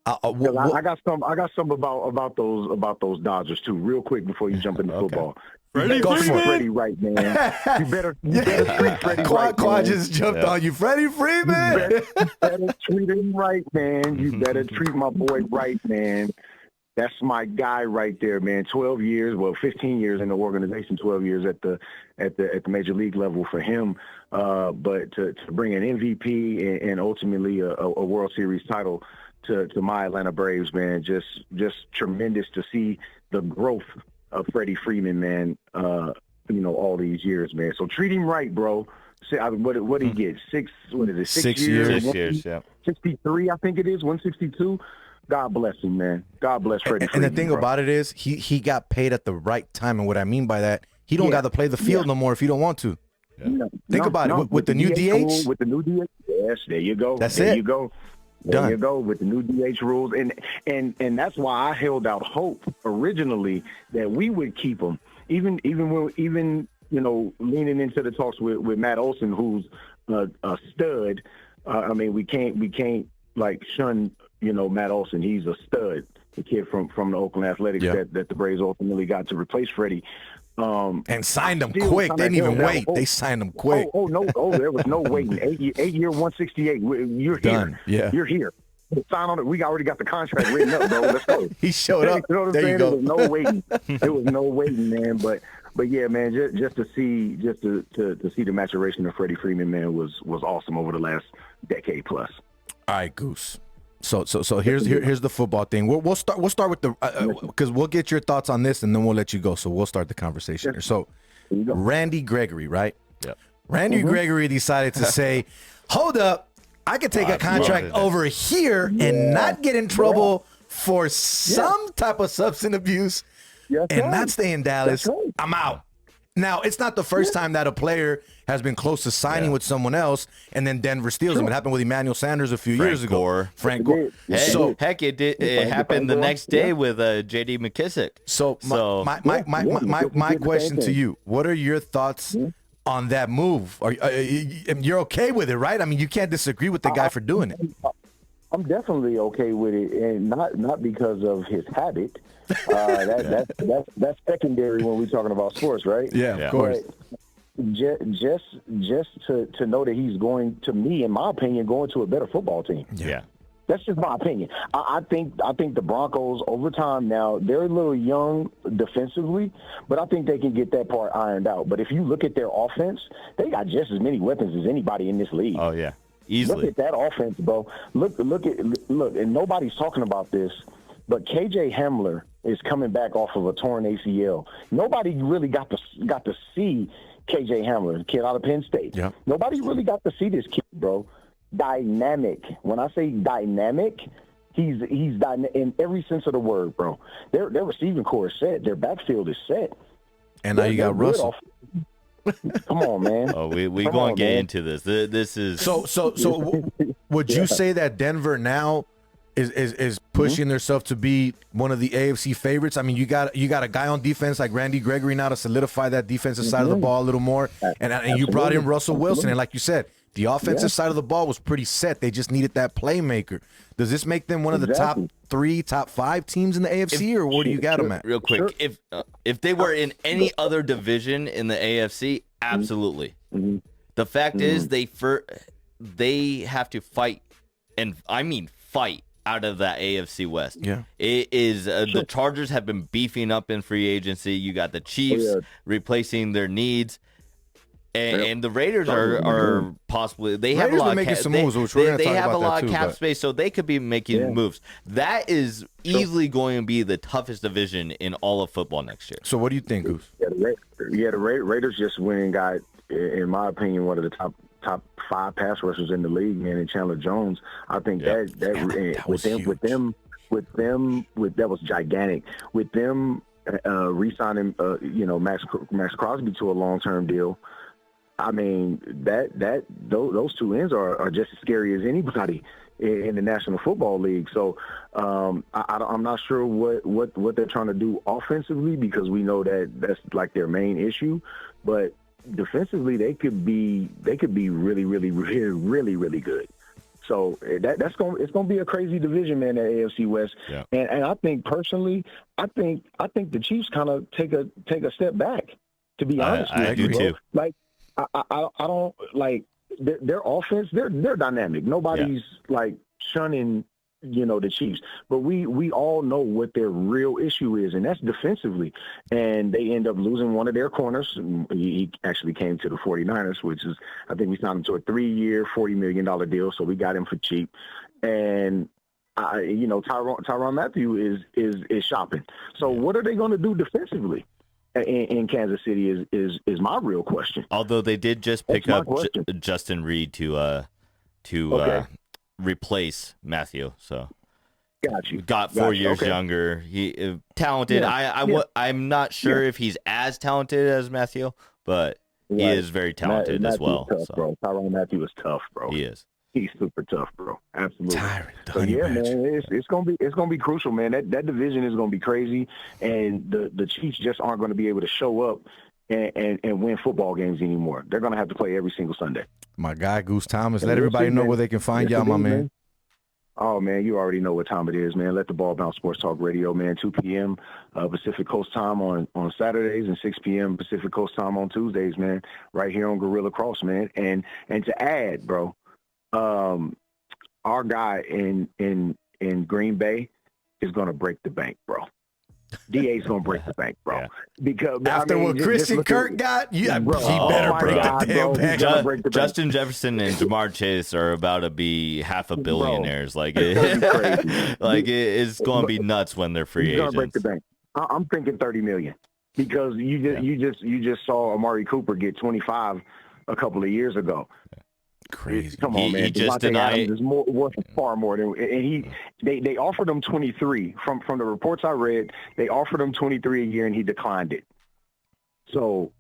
I got some about those Dodgers, too, real quick before you jump into football. Freddie, go for Freddie Wright, man. You better treat Freddie Wright. Quad just jumped on you. Freddie Freeman. You better treat him right, man. You better treat my boy right, man. That's my guy right there, man. 12 years, well, 15 years in the organization, 12 years at the major league level for him. But to bring an MVP and ultimately a World Series title to my Atlanta Braves, man, just tremendous to see the growth of Freddie Freeman, man. All these years, man. So treat him right, bro. What did he get? 6 years? 6 years. 6 years, yeah. 63, I think it is. 162. God bless him, man. God bless Freddie And Freeman. the thing bro. about it is, he got paid at the right time, and what I mean by that, he don't got to play the field no more if he don't want to. Think about it with the new DH. With the new DH, yes, there you go. That's there it. You go. There Done. you go with the new DH rules, and that's why I held out hope originally that we would keep him, even leaning into the talks with Matt Olson, who's a stud. I mean, we can't like shun Matt Olson. He's a stud, the kid from the Oakland Athletics that the Braves ultimately got to replace Freddie. And signed him quick. They didn't even wait. They signed him quick. There was no waiting. 8-year, 168. You're Done. here. Yeah. You're here. Sign on it. We already got the contract written up, bro. Let's go. He showed up. You know what I'm There saying? you go. There was no waiting. There was no waiting, man. But yeah, man, just to see the maturation of Freddie Freeman, man, was awesome over the last decade plus. All right, Goose. So here's the football thing. We'll start with the because we'll get your thoughts on this and then we'll let you go. So we'll start the conversation here. So Randy Gregory, right? Yep. Randy Gregory decided to say, "Hold up, I could take a contract over here and not get in trouble for some type of substance abuse and not stay in Dallas. I'm out." Now, it's not the first time that a player has been close to signing with someone else, and then Denver steals him. It happened with Emmanuel Sanders a few years ago. Frank Gore. Heck, it happened the next day with J.D. McKissick. So my question to you: what are your thoughts on that move? You're okay with it, right? I mean, you can't disagree with the guy for doing it. I'm definitely okay with it, and not because of his habit. That's secondary when we're talking about sports, right? Yeah, of course. But just to know that he's going to, me, in my opinion, going to a better football team. Yeah. That's just my opinion. I think the Broncos over time now, they're a little young defensively, but I think they can get that part ironed out. But if you look at their offense, they got just as many weapons as anybody in this league. Oh yeah, easily. Look at that offense, bro. Look, and nobody's talking about this, but KJ Hamler is coming back off of a torn ACL. Nobody really got to see KJ Hamler, kid out of Penn State. Yeah. Nobody really got to see this kid, bro. Dynamic. When I say dynamic, he's dynamic in every sense of the word, bro. Their receiving core is set. Their backfield is set. And now you got Russell. Come on, man. Oh, we going to get into this. This is so. Would you say that Denver now is pushing themselves to be one of the AFC favorites? I mean, you got a guy on defense like Randy Gregory now to solidify that defensive side of the ball a little more, and you brought in Russell Wilson, and like you said, the offensive side of the ball was pretty set. They just needed that playmaker. Does this make them one of the top 3, top 5 teams in the AFC, or where do you got them at? real quick? If they were in any other division in the AFC, absolutely. The fact is they have to fight, and I mean fight, out of that AFC West. Yeah. It is the Chargers have been beefing up in free agency. You got the Chiefs replacing their needs. And the Raiders are possibly they have a lot of some moves, which we're they talk have about a lot that of too, cap but... space, so they could be making moves. That is easily going to be the toughest division in all of football next year. So what do you think, Goose? The Raiders just went and got, in my opinion, one of the top 5 pass rushers in the league, man, in Chandler Jones. I think that was gigantic. With them re-signing, Max Crosby to a long-term deal. I mean, those two ends are just as scary as anybody in the National Football League. So I'm not sure what they're trying to do offensively, because we know that's like their main issue. But defensively, they could be really, really, really, really, really good. So it's going to be a crazy division, man, at AFC West. Yeah. And I think personally, I think the Chiefs kind of take a step back. To be honest, I do too. Like I don't like their offense. They're dynamic. Nobody's like shunning, the Chiefs. But we all know what their real issue is, and that's defensively. And they end up losing one of their corners. He actually came to the 49ers, which is, I think we signed him to a 3-year, $40 million deal. So we got him for cheap. And Tyrann Mathieu is shopping. So what are they going to do defensively in Kansas City is my real question. Although they did just pick up Justin Reed to replace Matthew, so got 4 years younger. He talented. Yeah. I'm not sure if he's as talented as Matthew, but he is very talented as well. Tough, bro. Tyrann Mathieu is tough, bro. He is. He's super tough, bro. Absolutely. Man, it's gonna be crucial, man. That division is gonna be crazy, and the Chiefs just aren't gonna be able to show up and win football games anymore. They're gonna have to play every single Sunday. My guy Goose Thomas, let everybody know where they can find y'all, my man. Oh, man, you already know what time it is, man. Let the Ball Bounce Sports Talk Radio, man. 2 p.m. Pacific Coast time on Saturdays and 6 p.m. Pacific Coast time on Tuesdays, man. Right here on Gorilla Cross, man. And to add, bro, our guy in Green Bay is gonna break the bank, bro. DA's gonna break the bank, bro. Because after what Christian Kirk got, he better break the damn bank. Justin Jefferson and Jamar Chase are about to be half a billionaires. Like it's gonna be nuts when they're free agents. Gonna break the bank. I'm thinking 30 million because you just saw Amari Cooper get 25 a couple of years ago. Crazy. Come on, man. He just denied. Is worth far more than, and they offered him 23 from the reports I read. They offered him 23 a year, and he declined it. So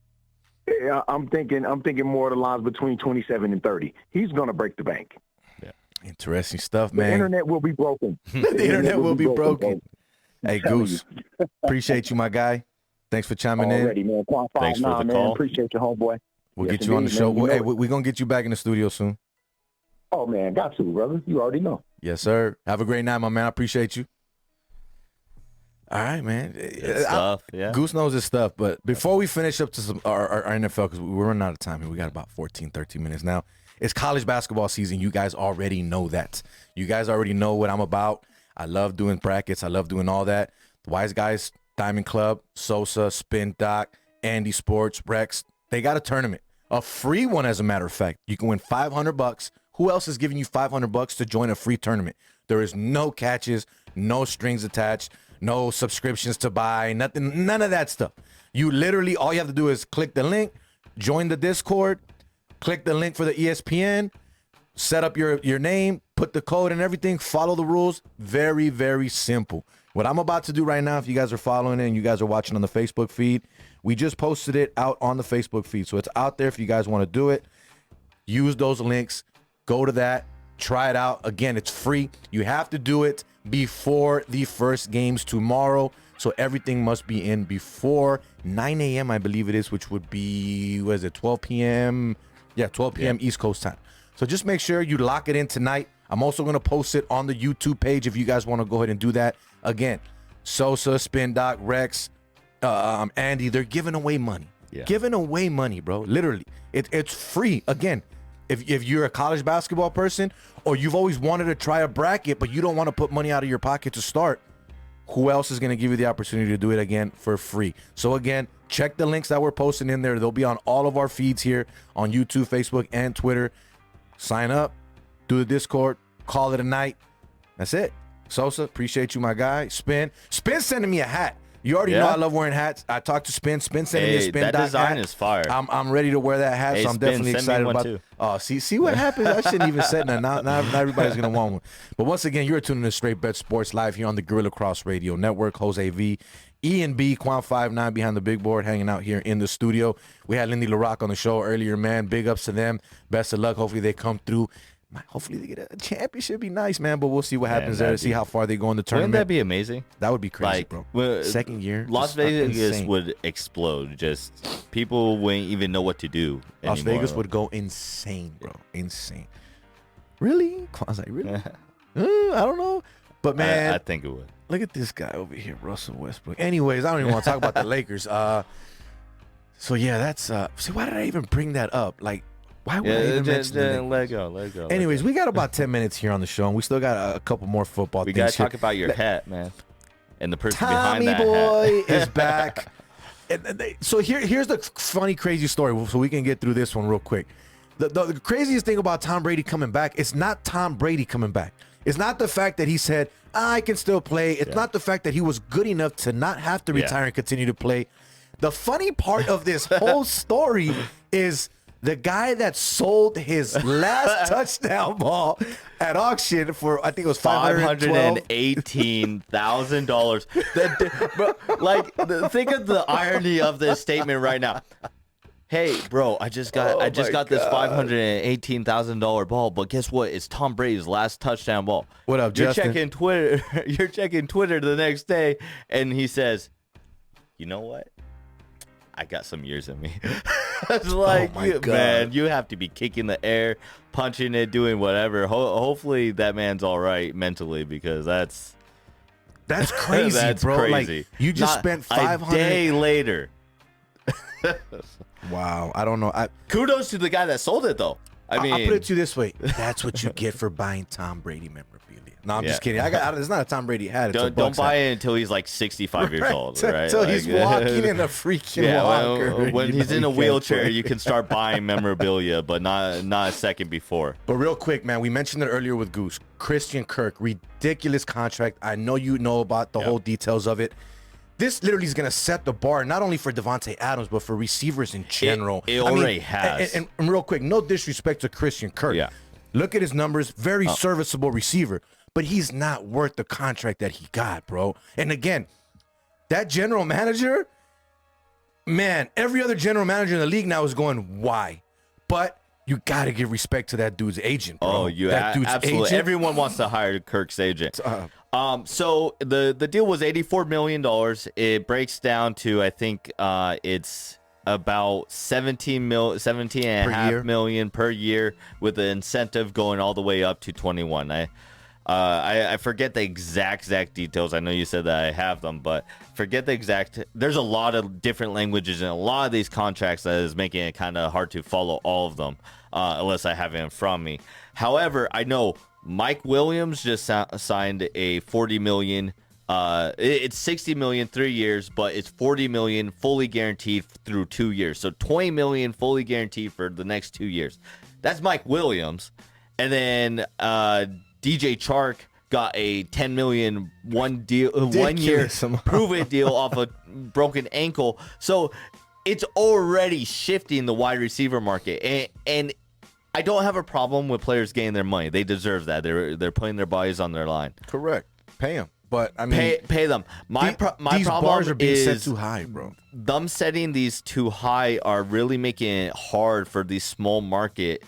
I'm thinking more of the lines between 27 and 30. He's gonna break the bank. Yeah. Interesting stuff, man. The internet will be broken. The internet will be broken. Hey, Goose, appreciate you, my guy. Thanks for chiming in. Man. Thanks for the call. Appreciate you, homeboy. We'll get you on the show. Hey, we're going to get you back in the studio soon. Oh, man. Got to, brother. You already know. Yes, sir. Have a great night, my man. I appreciate you. All right, man. Stuff, yeah. Goose knows his stuff. But before we finish up to some our NFL, because we're running out of time here. We got about 14, 13 minutes now. It's college basketball season. You guys already know that. You guys already know what I'm about. I love doing brackets. I love doing all that. The Wise Guys Diamond Club, Sosa, Spin Doc, Andy Sports, Rex. They got a tournament. A free one, as a matter of fact. You can win $500. Who else is giving you $500 to join a free tournament? There is no catches, no strings attached, no subscriptions to buy, nothing, none of that stuff. You literally, all you have to do is click the link, join the Discord, click the link for the ESPN, set up your name, put the code and everything, follow the rules. Very, very simple. What I'm about to do right now, if you guys are following it and you guys are watching on the Facebook feed, we just posted it out on the Facebook feed. So it's out there if you guys want to do it. Use those links. Go to that. Try it out. Again, it's free. You have to do it before the first games tomorrow. So everything must be in before 9 a.m., I believe it is, which would be, 12 p.m.? Yeah, 12 p.m. East Coast time. So just make sure you lock it in tonight. I'm also going to post it on the YouTube page if you guys want to go ahead and do that. Again, Sosa, Spin Doc, Rex, Andy, they're giving away money. Yeah. Giving away money, bro. Literally. It's free. Again, if you're a college basketball person or you've always wanted to try a bracket, but you don't want to put money out of your pocket to start, who else is going to give you the opportunity to do it again for free? So again, check the links that we're posting in there. They'll be on all of our feeds here on YouTube, Facebook, and Twitter. Sign up, do the Discord, call it a night. That's it. Sosa, appreciate you, my guy. Spin sending me a hat. You already know I love wearing hats. I talked to Spin. Spin sending me a Spin that Doc design hat. is fire. I'm ready to wear that hat, so I'm Spin, definitely excited about it. Oh, see what happens? I shouldn't even said that. Not everybody's gonna want one. But once again, you're tuning in to Straight Bet Sports live here on the Gorilla Cross Radio Network. Jose V, E and B, Quan 59 behind the big board, hanging out here in the studio. We had Lindy La Rocque on the show earlier, man. Big ups to them. Best of luck. Hopefully they come through. Hopefully they get a championship. Be nice, man. But we'll see what happens there. See how far they go in the tournament. Wouldn't that be amazing? That would be crazy, bro. Second year, Las Vegas would explode. Just people wouldn't even know what to do anymore. Las Vegas would go insane, bro. Insane. Really? I was like, really? I don't know. But man, I think it would. Look at this guy over here, Russell Westbrook. Anyways, I don't even want to talk about the Lakers. So yeah, that's see, why did I even bring that up? Like, why would I even mention that? Let go. Anyways, we got about 10 minutes here on the show, and we still got a couple more football things. We got to talk about your hat, man. And the person Tommy behind that boy hat. is back. So here's the funny, crazy story, so we can get through this one real quick. The craziest thing about Tom Brady coming back, it's not Tom Brady coming back. It's not the fact that he said, I can still play. It's not the fact that he was good enough to not have to retire and continue to play. The funny part of this whole story is the guy that sold his last touchdown ball at auction for, I think it was $518,000. Like, think of the irony of this statement right now. Hey, bro, I just got this $518,000 ball, but guess what? It's Tom Brady's last touchdown ball. What up, You're Justin? checking Twitter. You're checking Twitter the next day, and he says, "You know what? I got some years in me." It's like, man, you have to be kicking the air, punching it, doing whatever. Hopefully that man's all right mentally, because that's crazy, that's bro. crazy. Like, you just spent 500 a day later. Wow, I don't know. Kudos to the guy that sold it, though. I mean, I'll put it to you this way: that's what you get for buying Tom Brady memorabilia. No, I'm just kidding. It's not a Tom Brady hat. It's don't buy it until he's like 65 years old, right? Until he's walking in a freaking walker. When he's in a wheelchair, you can start buying memorabilia, but not a second before. But real quick, man, we mentioned it earlier with Goose. Christian Kirk, ridiculous contract. I know you know about the whole details of it. This literally is going to set the bar not only for Devontae Adams, but for receivers in general. It already has. And real quick, no disrespect to Christian Kirk. Yeah. Look at his numbers. Very serviceable receiver. But he's not worth the contract that he got, bro. And again, that general manager, man, every other general manager in the league now is going, why? But you got to give respect to that dude's agent, bro. Oh, that dude's absolutely. Agent. Everyone wants to hire Kirk's agent. So the deal was $84 million. It breaks down to, I think it's about 17.5 million per year, with the incentive going all the way up to 21. I forget the exact details. I know you said that I have them, but forget the exact. There's a lot of different languages in a lot of these contracts that is making it kind of hard to follow all of them, unless I have it in front of me. However, I know Mike Williams just signed a $40 million. It's $60 million 3 years, but it's $40 million fully guaranteed through 2 years. So $20 million fully guaranteed for the next 2 years. That's Mike Williams, and then DJ Chark got a $10 million 1 year prove-it deal off a broken ankle. So it's already shifting the wide receiver market, and I don't have a problem with players getting their money. They deserve that. They're putting their bodies on their line. Correct. Pay them. But I mean, pay them. My these problem bars are being is set too high, bro. Them setting these too high are really making it hard for these small market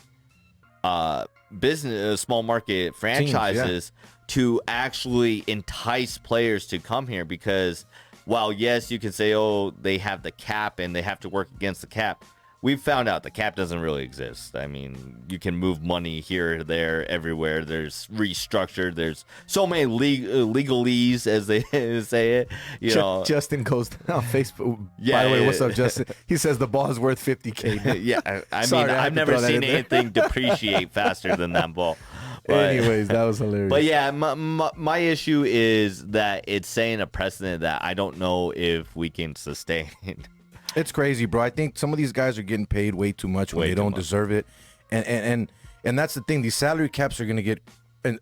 small market franchises to actually entice players to come here, because while yes, you can say, oh, they have the cap and they have to work against the cap, we've found out the cap doesn't really exist. I mean, you can move money here, there, everywhere. There's restructured. There's so many legalese, as they say it. You know, Justin goes on Facebook. By the way, what's up, Justin? He says the ball is worth $50K now. Yeah, I mean, I've never seen anything depreciate faster than that ball. But, anyways, that was hilarious. But yeah, my issue is that it's setting a precedent that I don't know if we can sustain. It's crazy, bro. I think some of these guys are getting paid way too much when they don't deserve it, and that's the thing. These salary caps are going to get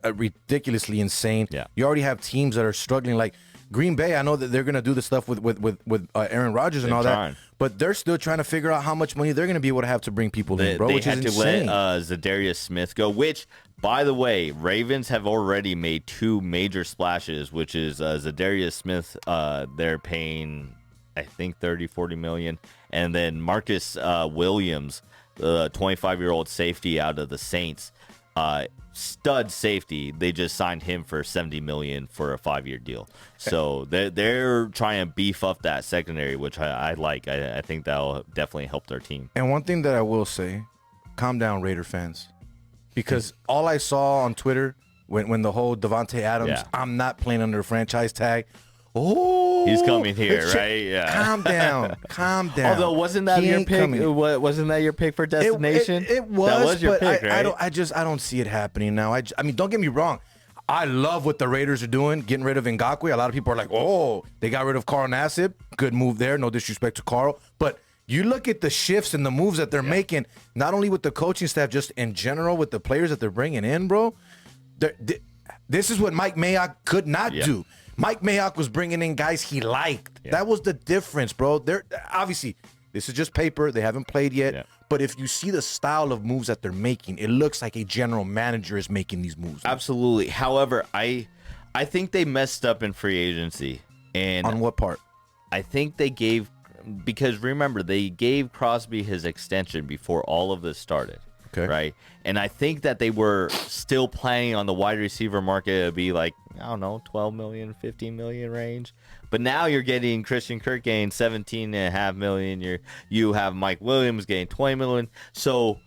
ridiculously insane. Yeah. You already have teams that are struggling, like Green Bay. I know that they're going to do the stuff with Aaron Rodgers and all that, but they're still trying to figure out how much money they're going to be able to have to bring people in, bro. They which had is to insane. let Zadarius Smith go, which, by the way, Ravens have already made 2 major splashes, which is Zadarius Smith. They're paying, I think, 30-40 million, and then Marcus Williams, the 25-year-old safety out of the Saints, stud safety. They just signed him for $70 million for a 5-year deal. So they're trying to beef up that secondary, which I like. I think that'll definitely help their team. And one thing that I will say, calm down, Raider fans, because all I saw on Twitter when the whole Devontae Adams, I'm not playing under a franchise tag. Oh, he's coming here, right? Yeah. Calm down. Although, wasn't that your pick? Wasn't that your pick for destination? It was. That was your but pick, right? I don't see it happening now. I mean, don't get me wrong. I love what the Raiders are doing, getting rid of Ngakoue. A lot of people are like, oh, they got rid of Carl Nassib. Good move there. No disrespect to Carl, but you look at the shifts and the moves that they're making, not only with the coaching staff, just in general with the players that they're bringing in, bro. This is what Mike Mayock could not Yeah. do. Mike Mayock was bringing in guys he liked. Yeah. That was the difference, bro. They're obviously, this is just paper. They haven't played yet. Yeah. But if you see the style of moves that they're making, it looks like a general manager is making these moves. Absolutely. However, I think they messed up in free agency. And On what part? I think they gave, because remember, they gave Crosby his extension before all of this started. Okay. Right. And I think that they were still planning on the wide receiver market to be like, I don't know, 12 million, 15 million range. But now you're getting Christian Kirk getting 17.5 million. You have Mike Williams getting 20 million. So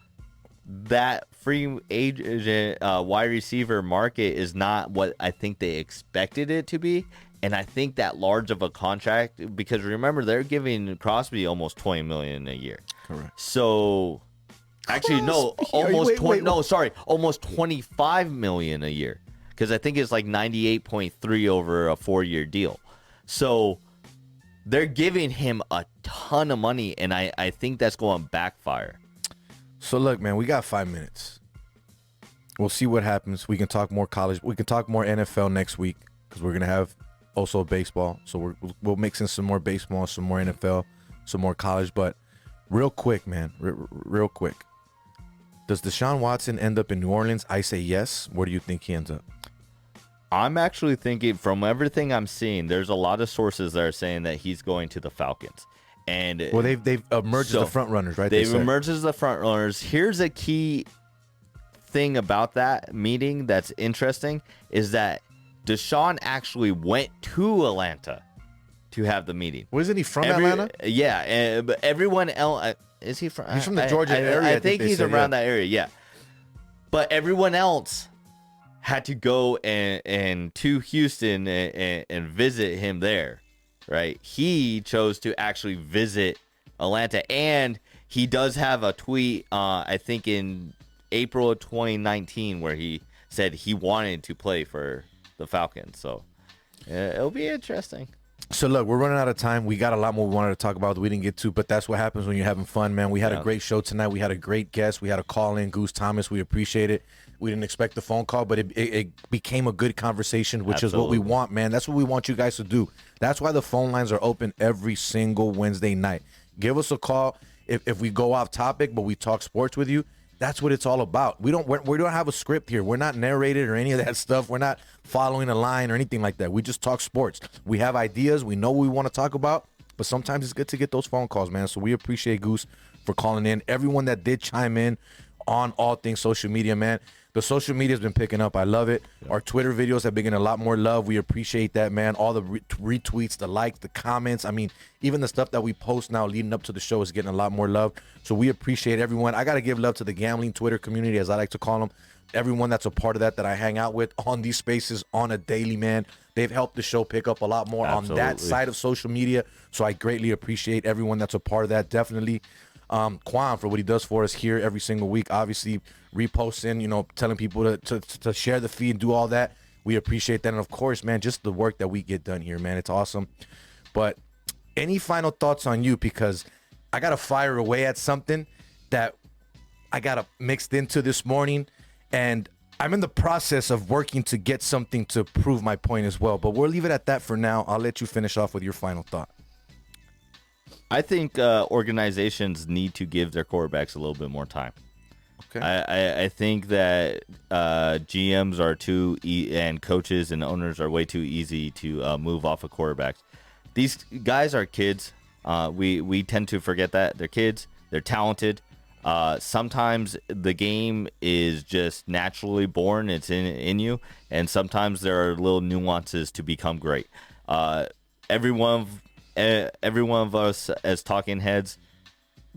that free agent wide receiver market is not what I think they expected it to be. And I think that large of a contract, because remember, they're giving Crosby almost 20 million a year. Correct. So actually, no, almost 20. No, sorry, almost 25 million a year, because I think it's like 98.3 over a 4-year deal. So they're giving him a ton of money, and I think that's going to backfire. So look, man, we got 5 minutes. We'll see what happens. We can talk more college. We can talk more NFL next week, because we're gonna have also baseball. So we'll mix in some more baseball, some more NFL, some more college. But real quick, man, real quick. Does Deshaun Watson end up in New Orleans? I say yes. Where do you think he ends up? I'm actually thinking, from everything I'm seeing, there's a lot of sources that are saying that he's going to the Falcons. And well, they've emerged as the front runners, right? They've emerged as the front runners. Here's a key thing about that meeting that's interesting, is that Deshaun actually went to Atlanta to have the meeting. Wasn't he from Atlanta? Yeah, but everyone else, is he from? He's from the Georgia area. I think he's around that area. Yeah, but everyone else had to go and to Houston and visit him there, right? He chose to actually visit Atlanta, and he does have a tweet, I think in April of 2019, where he said he wanted to play for the Falcons. So it'll be interesting. So look, we're running out of time. We got a lot more we wanted to talk about that we didn't get to, but that's what happens when you're having fun, man. We had a great show tonight. We had a great guest. We had a call in, Goose Thomas. We appreciate it. We didn't expect the phone call, but it became a good conversation, which is what we want, man. That's what we want you guys to do. That's why the phone lines are open every single Wednesday night. Give us a call if we go off topic, but we talk sports with you. That's what it's all about. We don't have a script here. We're not narrated or any of that stuff. We're not following a line or anything like that. We just talk sports. We have ideas. We know what we want to talk about, but sometimes it's good to get those phone calls, man. So we appreciate Goose for calling in. Everyone that did chime in on all things social media, man. The social media has been picking up. I love it. Our Twitter videos have been getting a lot more love. We appreciate that, man. All the retweets, the likes, the comments. I mean, even the stuff that we post now leading up to the show is getting a lot more love. So we appreciate everyone. I got to give love to the gambling Twitter community, as I like to call them. Everyone that's a part of that I hang out with on these spaces on a daily, man. They've helped the show pick up a lot more on that side of social media. So I greatly appreciate everyone that's a part of that. Definitely Quan for what he does for us here every single week. Obviously, reposting, telling people to share the feed and do all that. We appreciate that. And of course, man, just the work that we get done here, man. It's awesome. But any final thoughts on you? Because I got to fire away at something that I got mixed into this morning. And I'm in the process of working to get something to prove my point as well. But we'll leave it at that for now. I'll let you finish off with your final thought. I think organizations need to give their quarterbacks a little bit more time. Okay. I think that GMs are and coaches and owners are way too easy to move off of quarterbacks. These guys are kids. We tend to forget that. They're kids. They're talented. Sometimes the game is just naturally born. It's in you. And sometimes there are little nuances to become great. Every one of us as talking heads,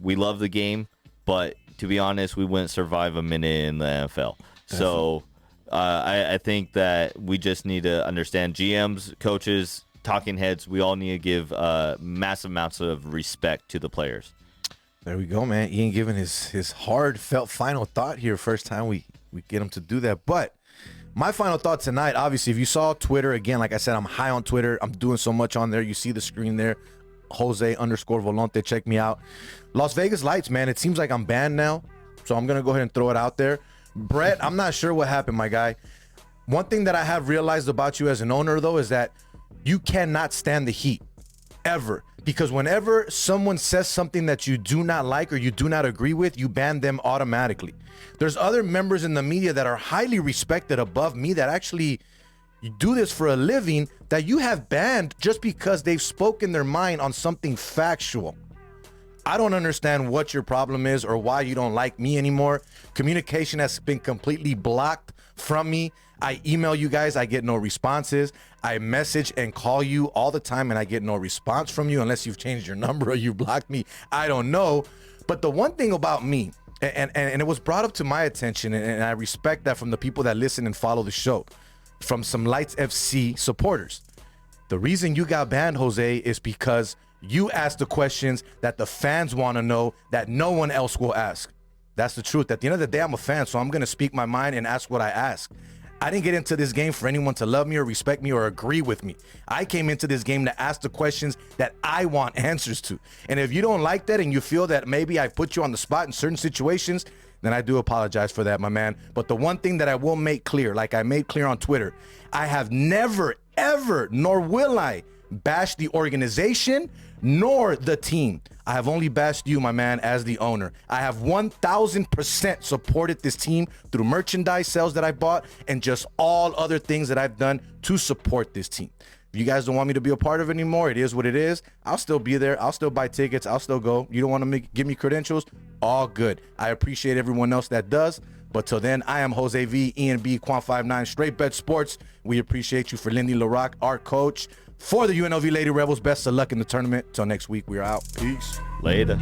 we love the game, but to be honest, we wouldn't survive a minute in the NFL. So I think that we just need to understand, GMs, coaches, talking heads, we all need to give massive amounts of respect to the players. There we go, man. Ian giving his heartfelt final thought here. First time we get him to do that. But my final thought tonight, obviously, if you saw Twitter, again, like I said, I'm high on Twitter. I'm doing so much on there. You see the screen there, Jose_Volante. Check me out. Las Vegas Lights, man. It seems like I'm banned now, so I'm going to go ahead and throw it out there. Brett, I'm not sure what happened, my guy. One thing that I have realized about you as an owner, though, is that you cannot stand the heat, ever. Because whenever someone says something that you do not like or you do not agree with, you ban them automatically. There's other members in the media that are highly respected above me that actually do this for a living that you have banned just because they've spoken their mind on something factual. I don't understand what your problem is or why you don't like me anymore. Communication has been completely blocked from me. I email you guys, I get no responses. I message and call you all the time and I get no response from you unless you've changed your number or you blocked me. I don't know. But the one thing about me, and it was brought up to my attention, and I respect that from the people that listen and follow the show, from some Lights FC supporters. The reason you got banned, Jose, is because you asked the questions that the fans want to know that no one else will ask. That's the truth. At the end of the day, I'm a fan, so I'm going to speak my mind and ask what I ask. I didn't get into this game for anyone to love me or respect me or agree with me. I came into this game to ask the questions that I want answers to. And if you don't like that and you feel that maybe I put you on the spot in certain situations, then I do apologize for that, my man. But the one thing that I will make clear, like I made clear on Twitter, I have never, ever, nor will I bash the organization nor the team. I have only bashed you, my man, as the owner. I have 1,000% supported this team through merchandise sales that I bought and just all other things that I've done to support this team. If you guys don't want me to be a part of it anymore, it is what it is. I'll still be there. I'll still buy tickets. I'll still go. You don't want to give me credentials? All good. I appreciate everyone else that does. But till then, I am Jose V, ENB, Quant59, Straight Bet Sports. We appreciate you. For Lindy La Rocque, our coach. For the UNLV Lady Rebels, best of luck in the tournament. Till next week, we are out. Peace. Later.